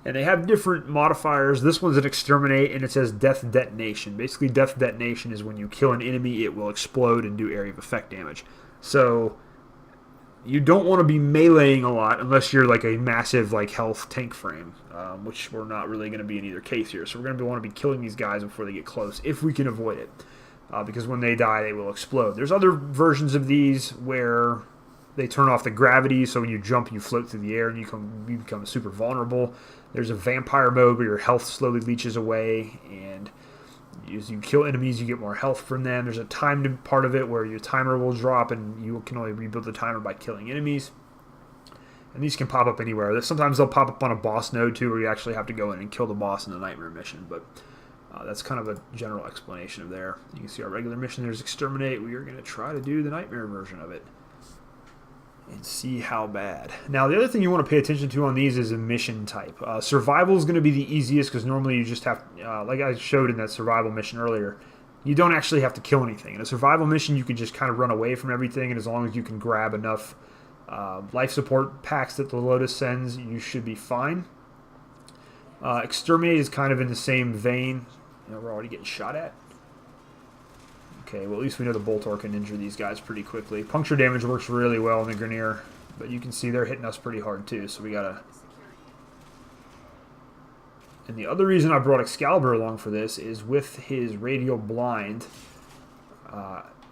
And they have different modifiers. This one's an exterminate, and it says death detonation. Basically, death detonation is when you kill an enemy, it will explode and do area of effect damage. So you don't want to be meleeing a lot unless you're like a massive health tank frame, which we're not really going to be in either case here. So we're going to want to be killing these guys before they get close, if we can avoid it. Because when they die, they will explode. There's other versions of these where they turn off the gravity, so when you jump, you float through the air, and you become super vulnerable. There's a vampire mode where your health slowly leaches away, and as you kill enemies, you get more health from them. There's a timed part of it where your timer will drop, and you can only rebuild the timer by killing enemies. And these can pop up anywhere. Sometimes they'll pop up on a boss node, too, where you actually have to go in and kill the boss in the nightmare mission. But that's kind of a general explanation of there. You can see our regular mission. There's Exterminate. We are going to try to do the nightmare version of it and see how bad. Now, the other thing you want to pay attention to on these is a mission type. Survival is going to be the easiest because normally you just have, like I showed in that survival mission earlier, you don't actually have to kill anything. In a survival mission, you can just kind of run away from everything, and as long as you can grab enough life support packs that the Lotus sends, you should be fine. Exterminate is kind of in the same vein. We're already getting shot at. Okay, well, at least we know the Boltor can injure these guys pretty quickly. Puncture damage works really well in the Grineer, but you can see they're hitting us pretty hard too, so we gotta... And the other reason I brought Excalibur along for this is with his radial blind,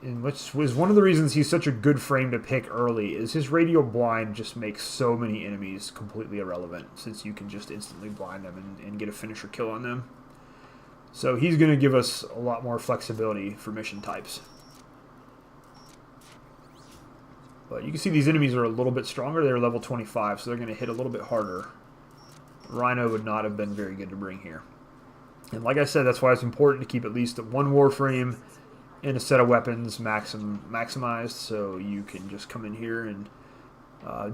and which was one of the reasons he's such a good frame to pick early, is his radial blind just makes so many enemies completely irrelevant, since you can just instantly blind them and get a finisher kill on them. So he's going to give us a lot more flexibility for mission types. But you can see these enemies are a little bit stronger. They're level 25, so they're going to hit a little bit harder. Rhino would not have been very good to bring here. And like I said, that's why it's important to keep at least one Warframe and a set of weapons maximized, so you can just come in here and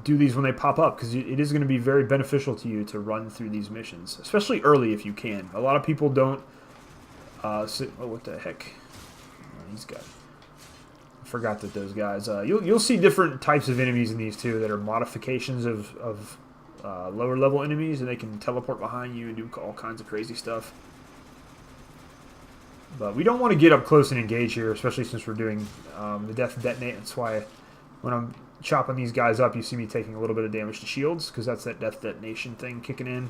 do these when they pop up, because it is going to be very beneficial to you to run through these missions, especially early if you can. A lot of people don't... oh, what the heck? Oh, these guys. I forgot that those guys... you'll see different types of enemies in these too that are modifications of lower level enemies, and they can teleport behind you and do all kinds of crazy stuff. But we don't want to get up close and engage here, especially since we're doing the Death Detonate. That's why when I'm chopping these guys up, you see me taking a little bit of damage to shields, because that's that Death Detonation thing kicking in.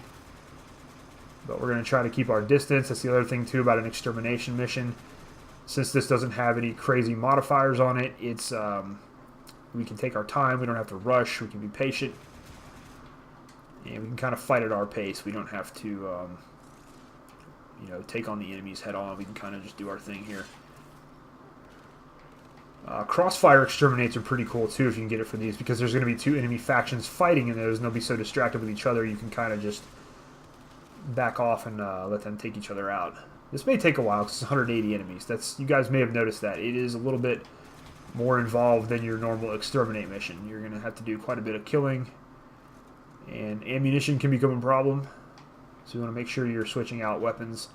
But we're going to try to keep our distance. That's the other thing, too, about an extermination mission. Since this doesn't have any crazy modifiers on it, it's we can take our time. We don't have to rush. We can be patient. And we can kind of fight at our pace. We don't have to... take on the enemies head on. We can kind of just do our thing here. Crossfire exterminates are pretty cool too if you can get it for these, because there's going to be 2 enemy factions fighting in those, and they'll be so distracted with each other you can kind of just back off and let them take each other out. This may take a while because it's 180 enemies. You guys may have noticed that. It is a little bit more involved than your normal exterminate mission. You're going to have to do quite a bit of killing, and ammunition can become a problem. So you want to make sure you're switching out weapons.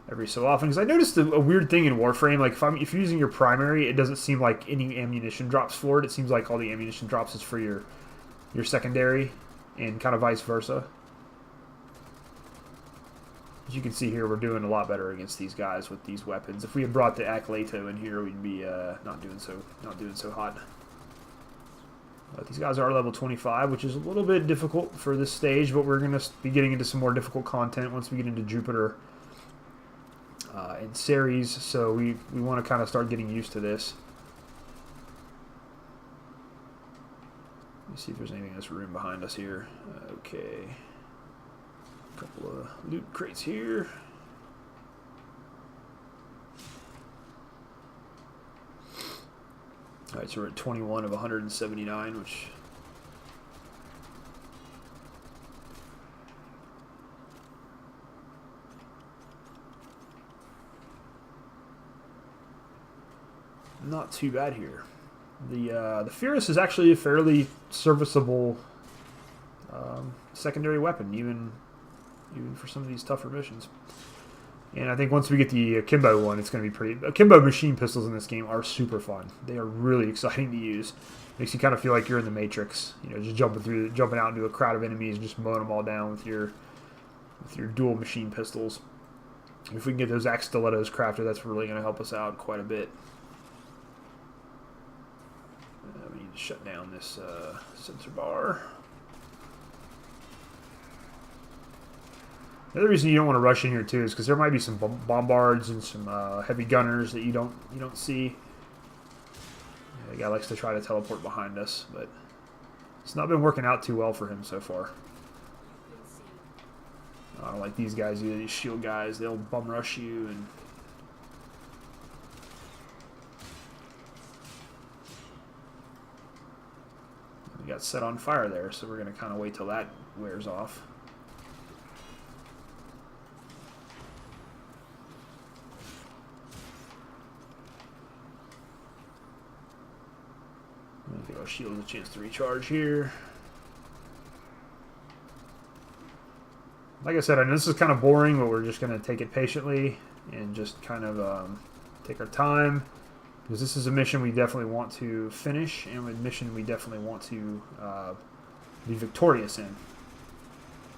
every so often. Because I noticed a weird thing in Warframe. Like if you're using your primary, it doesn't seem like any ammunition drops for it. It seems like all the ammunition drops is for your secondary, and kind of vice versa. As you can see here, we're doing a lot better against these guys with these weapons. If we had brought the Elgato in here, we'd be not doing so hot. But these guys are level 25, which is a little bit difficult for this stage, but we're going to be getting into some more difficult content once we get into Jupiter and Ceres, so we want to kind of start getting used to this. Let me see if there's anything in this room behind us here. Okay. A couple of loot crates here. Alright, so we're at 21 of 179, which... not too bad here. The Fierce is actually a fairly serviceable secondary weapon, even for some of these tougher missions. And I think once we get the akimbo one, it's going to be pretty... Akimbo machine pistols in this game are super fun. They are really exciting to use. Makes you kind of feel like you're in the Matrix. You know, just jumping out into a crowd of enemies and just mowing them all down with your dual machine pistols. If we can get those axe stilettos crafted, that's really going to help us out quite a bit. We need to shut down this sensor bar. The other reason you don't want to rush in here too is because there might be some bombards and some heavy gunners that you don't see. Yeah, the guy likes to try to teleport behind us, but it's not been working out too well for him so far. I don't like these guys either. These shield guys, they'll bum rush you and. We got set on fire there, so we're going to kind of wait till that wears off. I think our shield has a chance to recharge here. Like I said, I know this is kind of boring, but we're just going to take it patiently and just kind of take our time. Because this is a mission we definitely want to finish, and a mission we definitely want to be victorious in.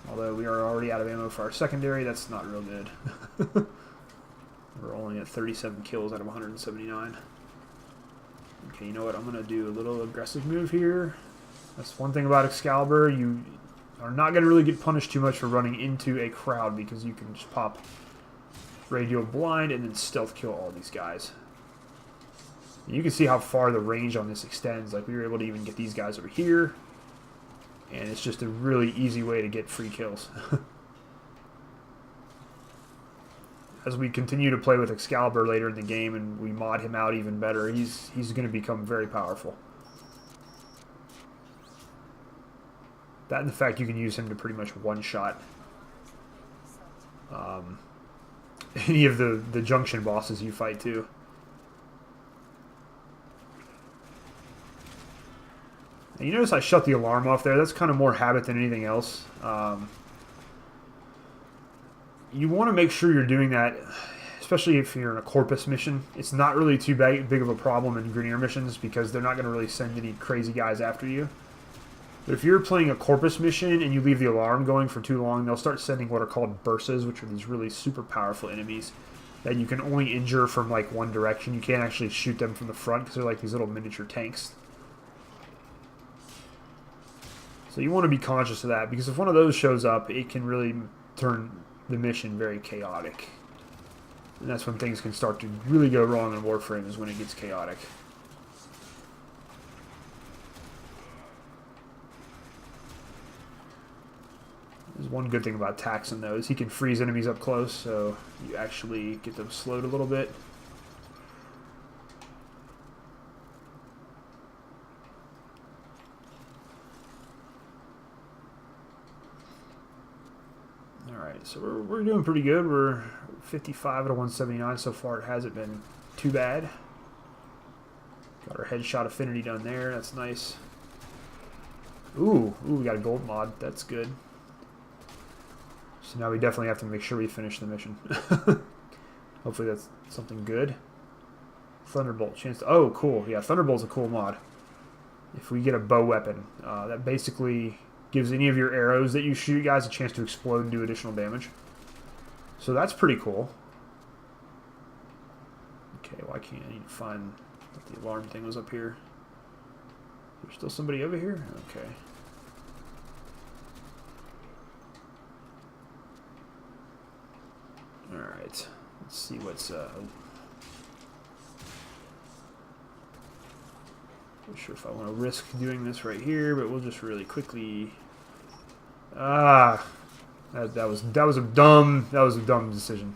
Although we are already out of ammo for our secondary, that's not real good. We're only at 37 kills out of 179. Okay, you know what? I'm going to do a little aggressive move here. That's one thing about Excalibur. You are not going to really get punished too much for running into a crowd because you can just pop radio blind and then stealth kill all these guys. You can see how far the range on this extends. Like, we were able to even get these guys over here. And it's just a really easy way to get free kills. As we continue to play with Excalibur later in the game and we mod him out even better, he's going to become very powerful. That and the fact you can use him to pretty much one-shot any of the junction bosses you fight too. And you notice I shut the alarm off there. That's kind of more habit than anything else. You want to make sure you're doing that, especially if you're in a Corpus mission. It's not really too big of a problem in Grenier missions because they're not going to really send any crazy guys after you. But if you're playing a Corpus mission and you leave the alarm going for too long, they'll start sending what are called bursts, which are these really super powerful enemies that you can only injure from like one direction. You can't actually shoot them from the front because they're like these little miniature tanks. So you want to be conscious of that, because if one of those shows up, it can really turn the mission very chaotic. And that's when things can start to really go wrong in Warframe, is when it gets chaotic. There's one good thing about Taxon, though, is he can freeze enemies up close, so you actually get them slowed a little bit. Alright, so we're doing pretty good. We're 55 out of 179 so far. It hasn't been too bad. Got our headshot affinity done there. That's nice. Ooh, we got a gold mod. That's good. So now we definitely have to make sure we finish the mission. Hopefully that's something good. Thunderbolt chance to, oh, cool. Yeah, Thunderbolt's a cool mod. If we get a bow weapon, that basically gives any of your arrows that you shoot, guys, a chance to explode and do additional damage. So that's pretty cool. Okay, why can't I need to find what the alarm thing was up here? There's still somebody over here? Okay. Alright. Let's see what's... Not sure if I want to risk doing this right here, but we'll just really quickly... that was a dumb decision.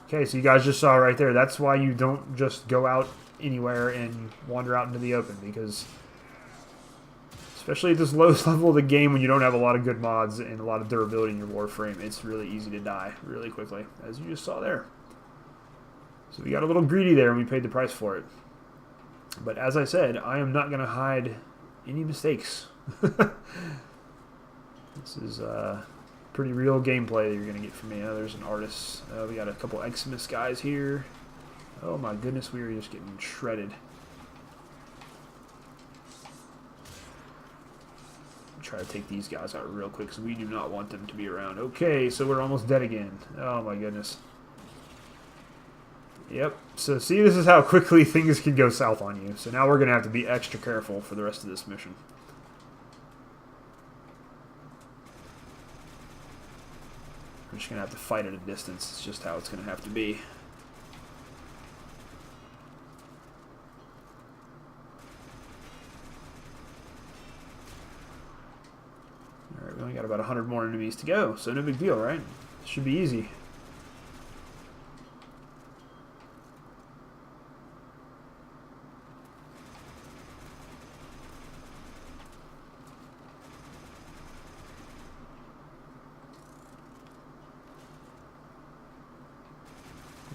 Okay, so you guys just saw right there. That's why you don't just go out anywhere and wander out into the open, because especially at this lowest level of the game, when you don't have a lot of good mods and a lot of durability in your Warframe, it's really easy to die really quickly, as you just saw there. So we got a little greedy there and we paid the price for it. But as I said, I am not going to hide any mistakes. This is pretty real gameplay that you're going to get from me. There's an artist. We got a couple Xmas guys here. Oh my goodness, we were just getting shredded. Try to take these guys out real quick because we do not want them to be around. Okay, so we're almost dead again. Oh my goodness. Yep, so see, this is how quickly things can go south on you. So now we're going to have to be extra careful for the rest of this mission. We're just going to have to fight at a distance. It's just how it's going to have to be. Alright, we only got about 100 more enemies to go, so no big deal, right? Should be easy.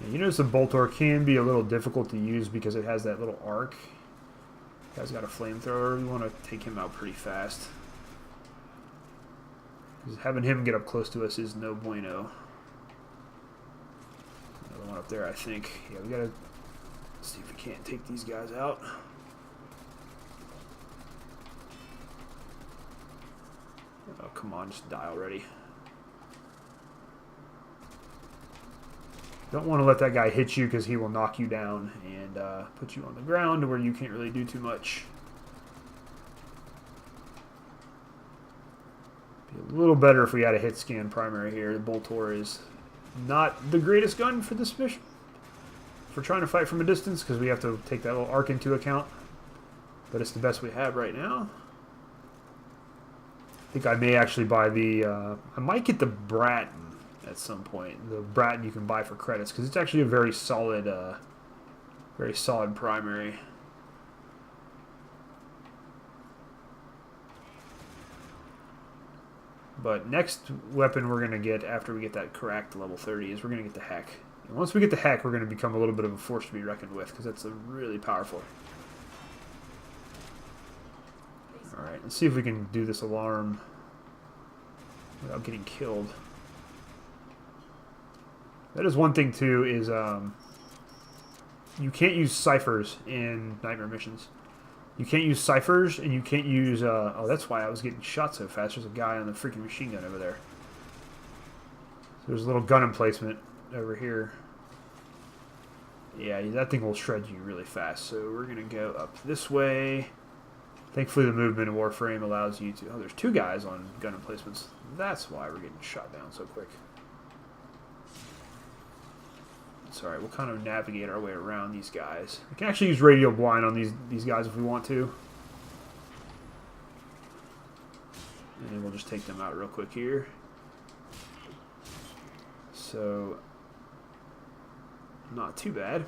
You notice the Boltor can be a little difficult to use because it has that little arc. Guy's got a flamethrower. We want to take him out pretty fast. Because having him get up close to us is no bueno. Another one up there, I think. Yeah, we gotta see if we can't take these guys out. Oh, come on, just die already. Don't want to let that guy hit you because he will knock you down and put you on the ground where you can't really do too much. Be a little better if we had a hit scan primary here. The Boltor is not the greatest gun for this mission. For trying to fight from a distance, because we have to take that little arc into account. But it's the best we have right now. I think I may actually buy the... I might get the Bratton at some point. The Bratton you can buy for credits, because it's actually a very solid primary. But next weapon we're going to get after we get that cracked level 30 is we're going to get the Heck. And once we get the Heck, we're going to become a little bit of a force to be reckoned with, because that's a really powerful. Alright, let's see if we can do this alarm without getting killed. That is one thing, too, is you can't use ciphers in Nightmare missions. You can't use ciphers, and you can't use... oh, that's why I was getting shot so fast. There's a guy on the freaking machine gun over there. So there's a little gun emplacement over here. Yeah, that thing will shred you really fast. So we're going to go up this way. Thankfully, the movement in Warframe allows you to... Oh, there's two guys on gun emplacements. That's why we're getting shot down so quick. It's alright, we'll kind of navigate our way around these guys. We can actually use radio blind on these guys if we want to. And then we'll just take them out real quick here. So, not too bad.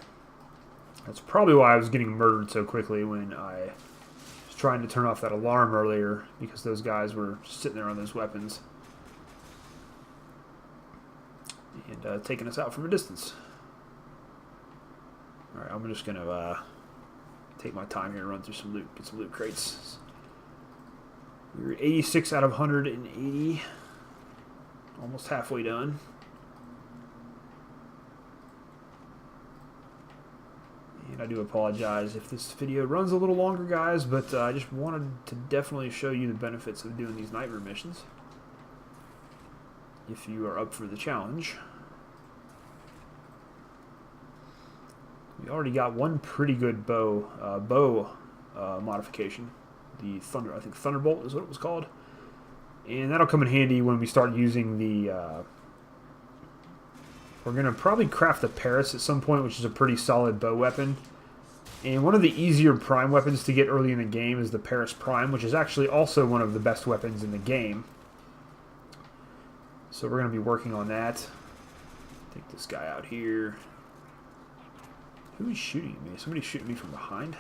That's probably why I was getting murdered so quickly when I was trying to turn off that alarm earlier, because those guys were sitting there on those weapons and taking us out from a distance. Alright, I'm just going to take my time here and run through some loot, get some loot crates. We were 86 out of 180. Almost halfway done. I do apologize if this video runs a little longer, guys, but I just wanted to definitely show you the benefits of doing these night room missions. If you are up for the challenge. We already got one pretty good bow modification. The Thunder, I think Thunderbolt is what it was called. And that'll come in handy when we start using the... we're going to probably craft the Paris at some point, which is a pretty solid bow weapon. And one of the easier prime weapons to get early in the game is the Paris Prime, which is actually also one of the best weapons in the game. So we're going to be working on that. Take this guy out here. Who is shooting at me? Is somebody shooting me from behind?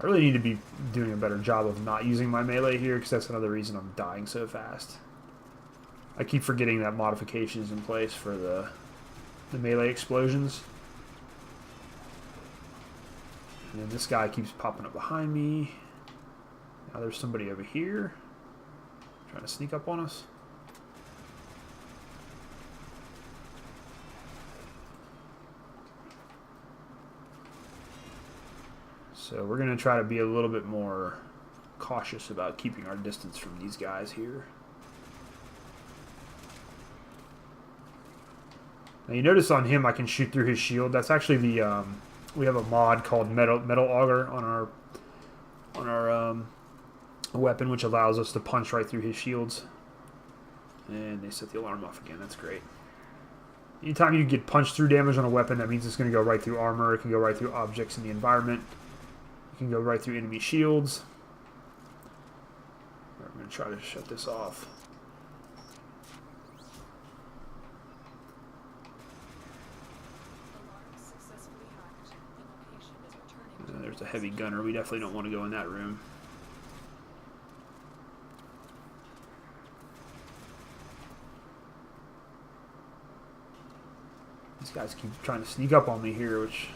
I really need to be doing a better job of not using my melee here, because that's another reason I'm dying so fast. I keep forgetting that modification is in place for the melee explosions. And then this guy keeps popping up behind me. Now there's somebody over here trying to sneak up on us. So we're going to try to be a little bit more cautious about keeping our distance from these guys here. Now you notice on him I can shoot through his shield. That's actually the we have a mod called Metal Auger on our weapon, which allows us to punch right through his shields. And they set the alarm off again. That's great. Anytime you get punched through damage on a weapon, that means it's going to go right through armor. It can go right through objects in the environment. It can go right through enemy shields. I'm going to try to shut this off. There's a heavy gunner. We definitely don't want to go in that room. These guys keep trying to sneak up on me here, which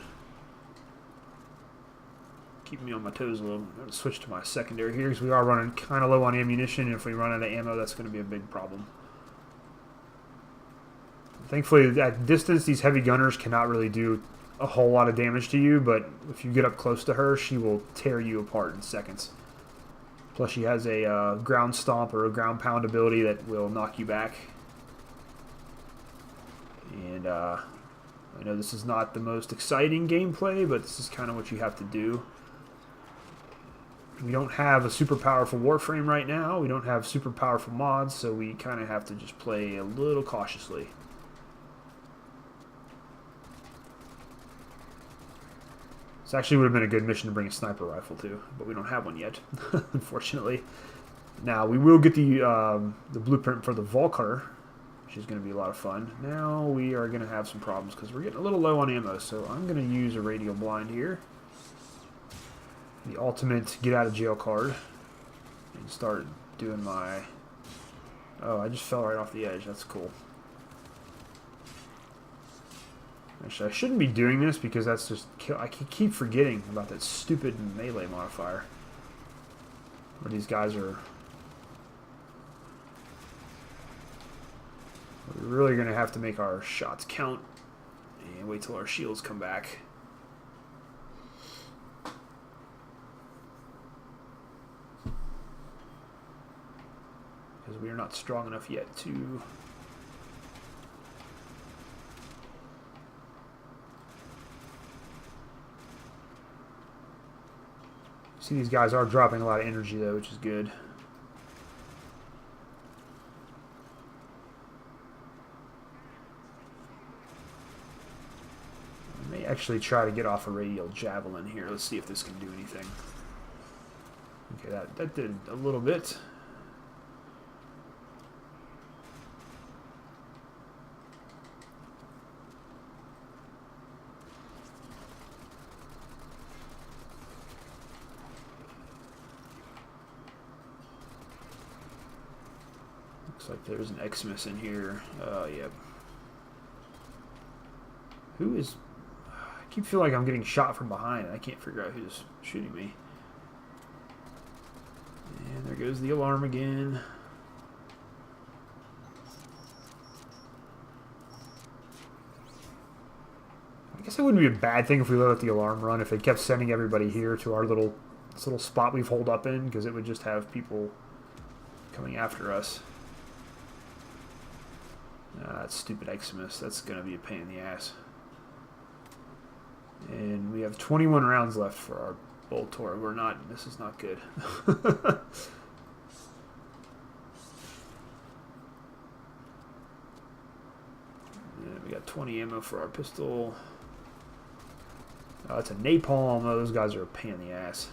keep me on my toes a little. I'm going to switch to my secondary here because we are running kind of low on ammunition, and if we run out of ammo, that's going to be a big problem. Thankfully, at distance, these heavy gunners cannot really do a whole lot of damage to you, but if you get up close to her, she will tear you apart in seconds. Plus, she has a ground stomp or a ground pound ability that will knock you back. And I know this is not the most exciting gameplay, but this is kind of what you have to do. We don't have a super powerful Warframe right now. We don't have super powerful mods, so we kind of have to just play a little cautiously. This actually would have been a good mission to bring a sniper rifle to, but we don't have one yet, unfortunately. Now, we will get the blueprint for the Volker, which is going to be a lot of fun. Now we are going to have some problems because we're getting a little low on ammo, so I'm going to use a radial blind here. The ultimate get out of jail card. And start doing my... Oh, I just fell right off the edge. That's cool. Actually, I shouldn't be doing this because that's just... I keep forgetting about that stupid melee modifier. Where these guys are... We're really going to have to make our shots count and wait till our shields come back. Because we are not strong enough yet to... See, these guys are dropping a lot of energy though, which is good. I may actually try to get off a radial javelin here. Let's see if this can do anything. Okay, that did a little bit. Looks like there's an Xmas in here. Yep. Who is... I keep feeling like I'm getting shot from behind. I can't figure out who's shooting me. And there goes the alarm again. guess it wouldn't be a bad thing if we let the alarm run, if they kept sending everybody here to our this little spot we've holed up in, because it would just have people coming after us. That stupid Eximus, that's going to be a pain in the ass. And we have 21 rounds left for our Boltor. This is not good. We got 20 ammo for our pistol. It's a napalm. Oh, those guys are a pain in the ass.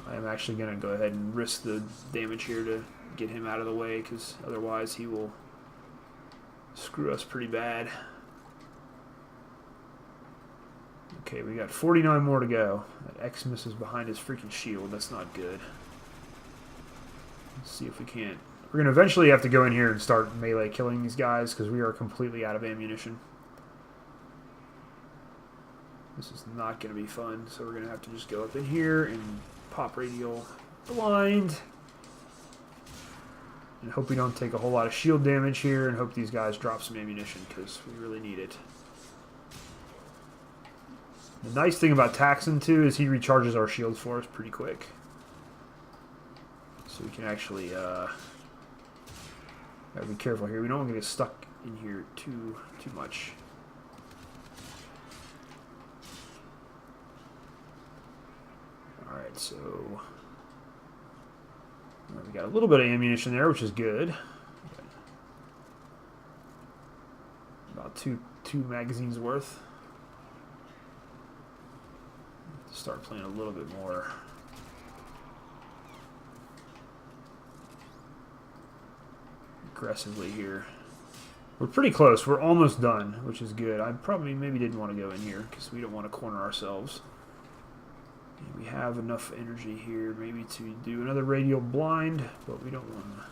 I am actually going to go ahead and risk the damage here to get him out of the way, because otherwise he will screw us pretty bad. Okay, we got 49 more to go. That Eximus is behind his freaking shield. That's not good. Let's see if we can't. We're going to eventually have to go in here and start melee killing these guys, because we are completely out of ammunition. This is not going to be fun, so we're going to have to just go up in here and pop radial blind. And hope we don't take a whole lot of shield damage here, and hope these guys drop some ammunition, because we really need it. The nice thing about Taxon, too, is he recharges our shields for us pretty quick. So we can actually gotta be careful here. We don't want to get stuck in here too much. Alright, so we got a little bit of ammunition there, which is good. About two magazines worth. Start playing a little bit more aggressively here. We're pretty close. We're almost done, which is good. I maybe didn't want to go in here because we don't want to corner ourselves. And we have enough energy here maybe to do another radial blind, but we don't want to.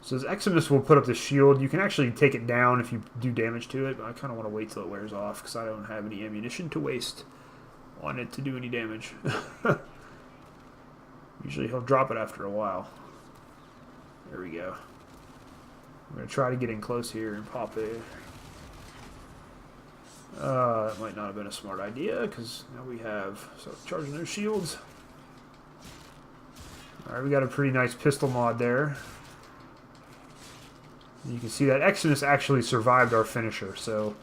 So this Eximus will put up the shield. You can actually take it down if you do damage to it, but I kind of want to wait till it wears off because I don't have any ammunition to waste on it to do any damage. Usually he'll drop it after a while. There we go. I'm going to try to get in close here and pop it. That might not have been a smart idea because now we have... So charging those shields. Alright, we got a pretty nice pistol mod there. You can see that Eximus actually survived our finisher, so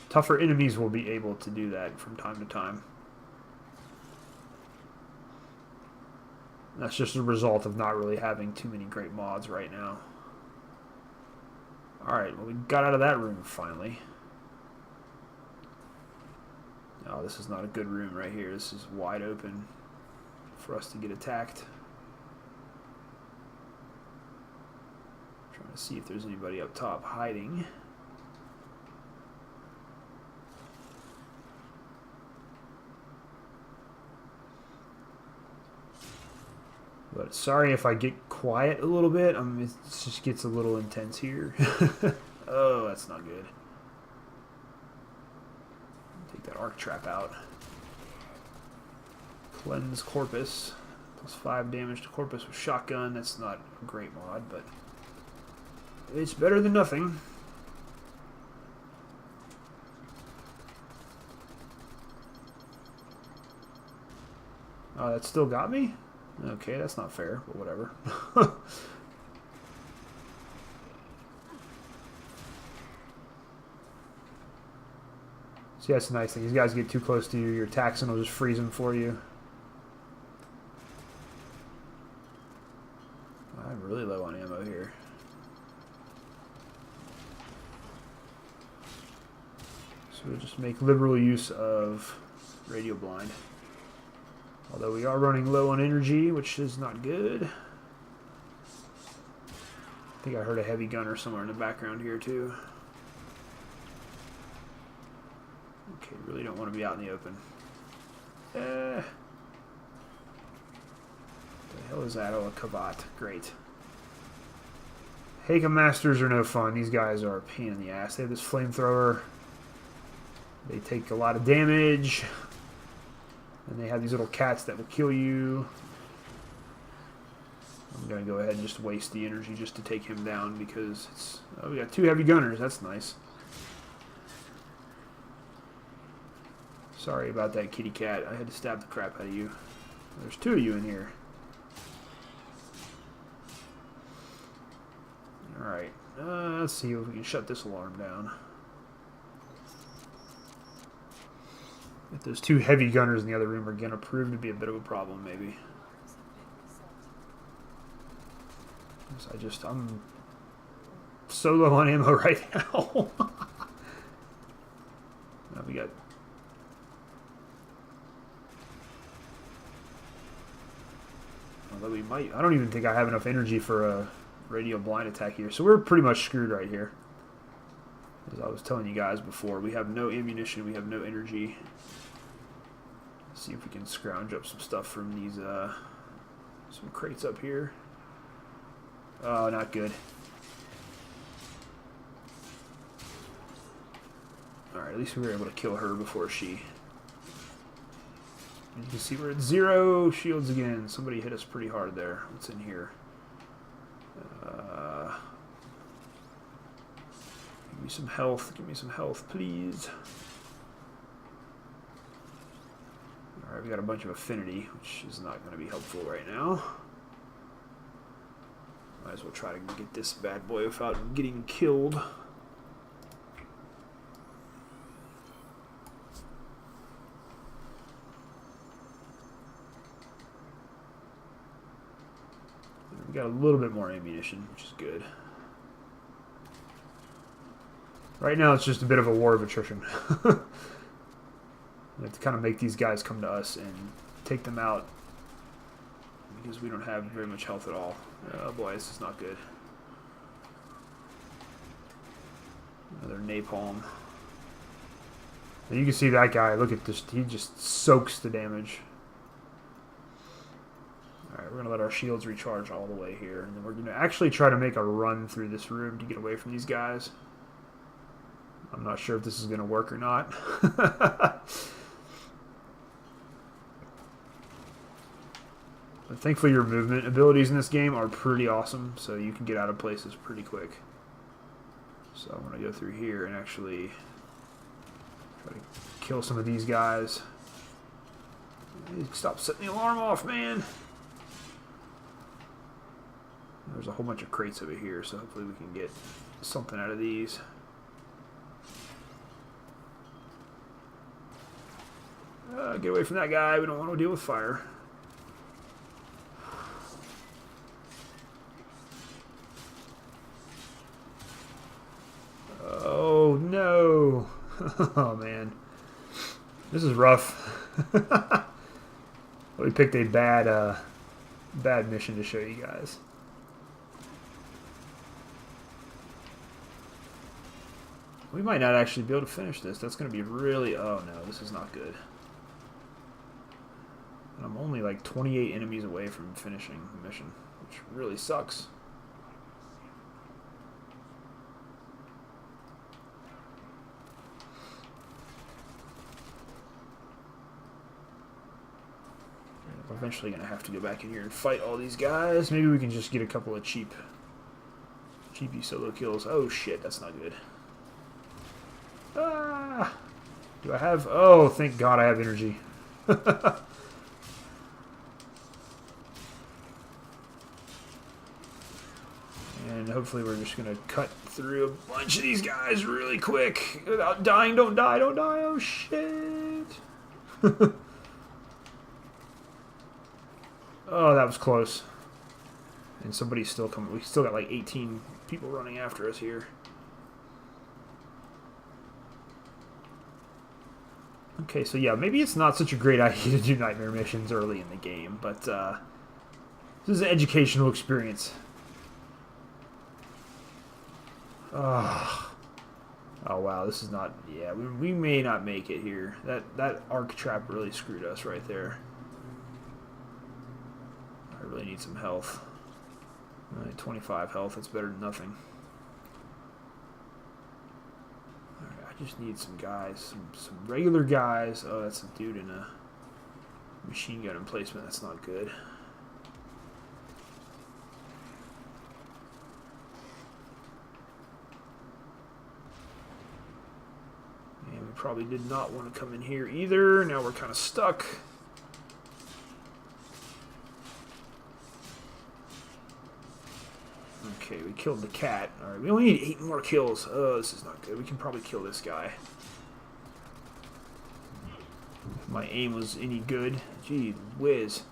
tougher enemies will be able to do that from time to time. That's just a result of not really having too many great mods right now. Alright, well we got out of that room finally. Oh, this is not a good room right here. This is wide open for us to get attacked. Trying to see if there's anybody up top hiding. But sorry if I get quiet a little bit. It just gets a little intense here. Oh, that's not good. Take that arc trap out. Cleanse Corpus. Plus 5 damage to Corpus with shotgun. That's not a great mod, but it's better than nothing. Oh, that still got me? Okay, that's not fair, but whatever. See, that's the nice thing. These guys get too close to you, your Taxon will just freeze them for you. I'm really low on ammo here. So we'll just make liberal use of radio blind. Although we are running low on energy, which is not good. I think I heard a heavy gunner somewhere in the background here too. Okay, really don't want to be out in the open. What the hell is that? Oh, a Kavat. Great. Hakem Masters are no fun. These guys are a pain in the ass. They have this flamethrower. They take a lot of damage. And they have these little cats that will kill you. I'm going to go ahead and just waste the energy just to take him down because it's... Oh, we got 2 heavy gunners. That's nice. Sorry about that, kitty cat. I had to stab the crap out of you. There's 2 of you in here. Alright. Let's see if we can shut this alarm down. If those 2 heavy gunners in the other room are going to prove to be a bit of a problem, maybe. I'm so low on ammo right now. Now we got... Although we might... I don't even think I have enough energy for a radio blind attack here. So we're pretty much screwed right here. As I was telling you guys before, we have no ammunition, we have no energy. Let's see if we can scrounge up some stuff from these, some crates up here. Oh, not good. Alright, at least we were able to kill her before she... You can see we're at 0 shields again. Somebody hit us pretty hard there. What's in here? Give me some health. Give me some health, please. Alright, we got a bunch of affinity, which is not going to be helpful right now. Might as well try to get this bad boy without getting killed. We got a little bit more ammunition, which is good. Right now it's just a bit of a war of attrition. We have to kind of make these guys come to us and take them out because we don't have very much health at all. Oh boy, this is not good. Another napalm. And you can see that guy, look at this, he just soaks the damage. Alright, we're going to let our shields recharge all the way here. And then we're going to actually try to make a run through this room to get away from these guys. I'm not sure if this is going to work or not. But thankfully your movement abilities in this game are pretty awesome, so you can get out of places pretty quick. So I'm going to go through here and actually try to kill some of these guys. Stop setting the alarm off, man! There's a whole bunch of crates over here, so hopefully we can get something out of these. Get away from that guy. We don't want to deal with fire. Oh, no. Oh, man. This is rough. We picked a bad mission to show you guys. We might not actually be able to finish this. That's going to be really... Oh, no. This is not good. And I'm only like 28 enemies away from finishing the mission, which really sucks. I'm eventually going to have to go back in here and fight all these guys. Maybe we can just get a couple of cheapy solo kills. Oh, shit. That's not good. Ah! Do I have... Oh, thank God I have energy. And hopefully we're just going to cut through a bunch of these guys really quick without dying. Don't die, don't die. Oh, shit. Oh, that was close. And somebody's still coming. We still got like 18 people running after us here. Okay, so yeah, maybe it's not such a great idea to do nightmare missions early in the game, but this is an educational experience. Oh wow, this is not... Yeah, we may not make it here. That arc trap really screwed us right there. I really need some health. 25 health, that's better than nothing. Alright, I just need some guys, some regular guys. Oh, that's a dude in a machine gun emplacement. That's not good. probably did not want to come in here either. Now we're kind of stuck. Okay, we killed the cat. Alright, we only need 8 more kills. Oh, this is not good. We can probably kill this guy. If my aim was any good. Gee whiz.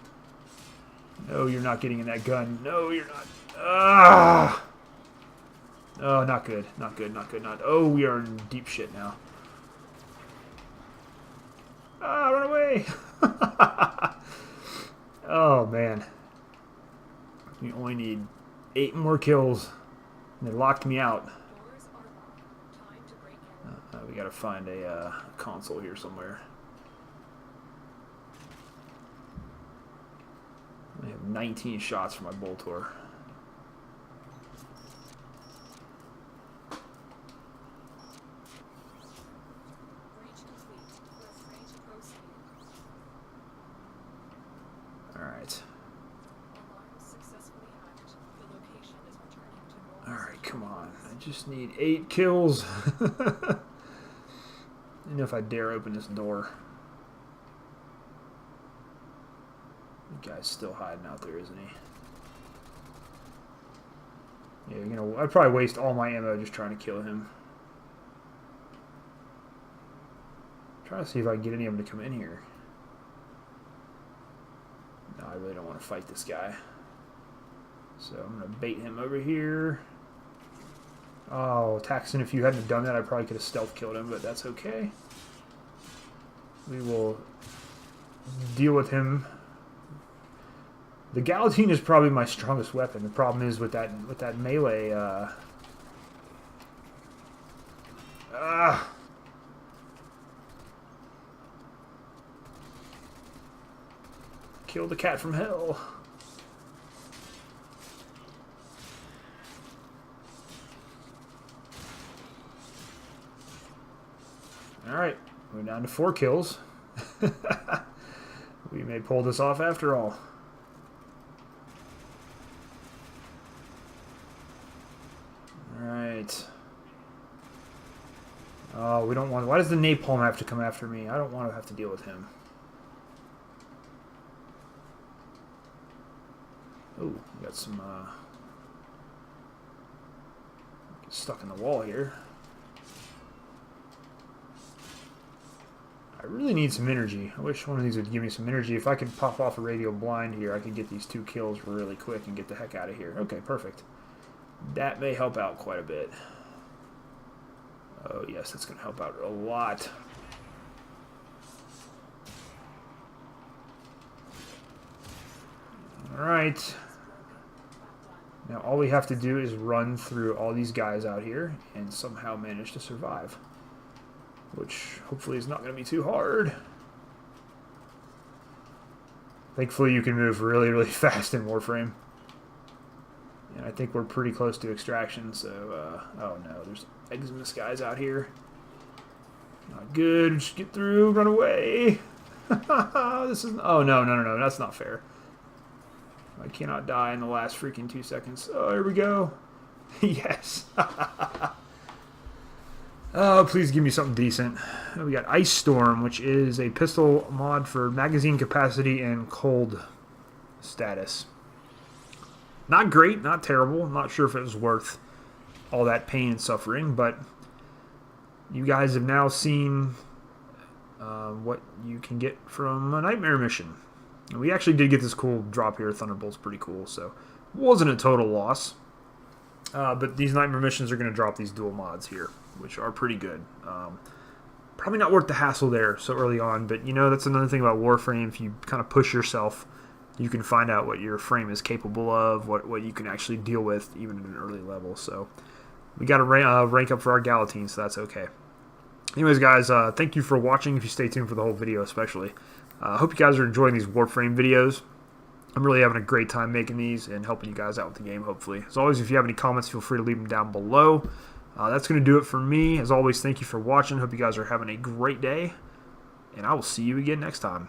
No, you're not getting in that gun. No, you're not. Ah! Oh, not good. Not good, not good, not... Oh, we are in deep shit now. Ah, run away! Oh, man. We only need 8 more kills. And they locked me out. We gotta find a console here somewhere. I have 19 shots for my Boltor. Alright. Alright, come on. I just need 8 kills. I don't know if I dare open this door. The guy's still hiding out there, isn't he? Yeah, you know, I'd probably waste all my ammo just trying to kill him. I'm trying to see if I can get any of them to come in here. No, I really don't want to fight this guy. So I'm going to bait him over here. Oh, Taxon, if you hadn't done that, I probably could have stealth killed him, but that's okay. We will deal with him. The Guillotine is probably my strongest weapon. The problem is with that melee. Kill the cat from hell. Alright, we're down to 4 kills. We may pull this off after all. Alright. Oh, we don't want... Why does the napalm have to come after me? I don't want to have to deal with him. Oh, we got some... get stuck in the wall here. I really need some energy. I wish one of these would give me some energy. If I could pop off a radial blind here, I could get these 2 kills really quick and get the heck out of here. Okay, perfect. That may help out quite a bit. Oh, yes, that's going to help out a lot. Alright. Now all we have to do is run through all these guys out here and somehow manage to survive. Which hopefully is not going to be too hard. Thankfully you can move really, really fast in Warframe. And I think we're pretty close to extraction, so... oh no, there's Eximus guys out here. Not good, just get through, run away! This is... Oh, no, that's not fair. I cannot die in the last freaking 2 seconds. Oh, here we go. Yes. Oh, please give me something decent. Oh, we got Ice Storm, which is a pistol mod for magazine capacity and cold status. Not great, not terrible. I'm not sure if it was worth all that pain and suffering, but you guys have now seen what you can get from a Nightmare mission. And we actually did get this cool drop here. Thunderbolt's pretty cool, so it wasn't a total loss. But these Nightmare missions are going to drop these dual mods here, which are pretty good. Probably not worth the hassle there so early on, but you know, that's another thing about Warframe. If you kind of push yourself, you can find out what your frame is capable of, what you can actually deal with, even at an early level. So we got to rank up for our Guillotine, so that's okay. Anyways, guys, thank you for watching. If you stay tuned for the whole video, especially. I hope you guys are enjoying these Warframe videos. I'm really having a great time making these and helping you guys out with the game, hopefully. As always, if you have any comments, feel free to leave them down below. That's going to do it for me. As always, thank you for watching. Hope you guys are having a great day, and I will see you again next time.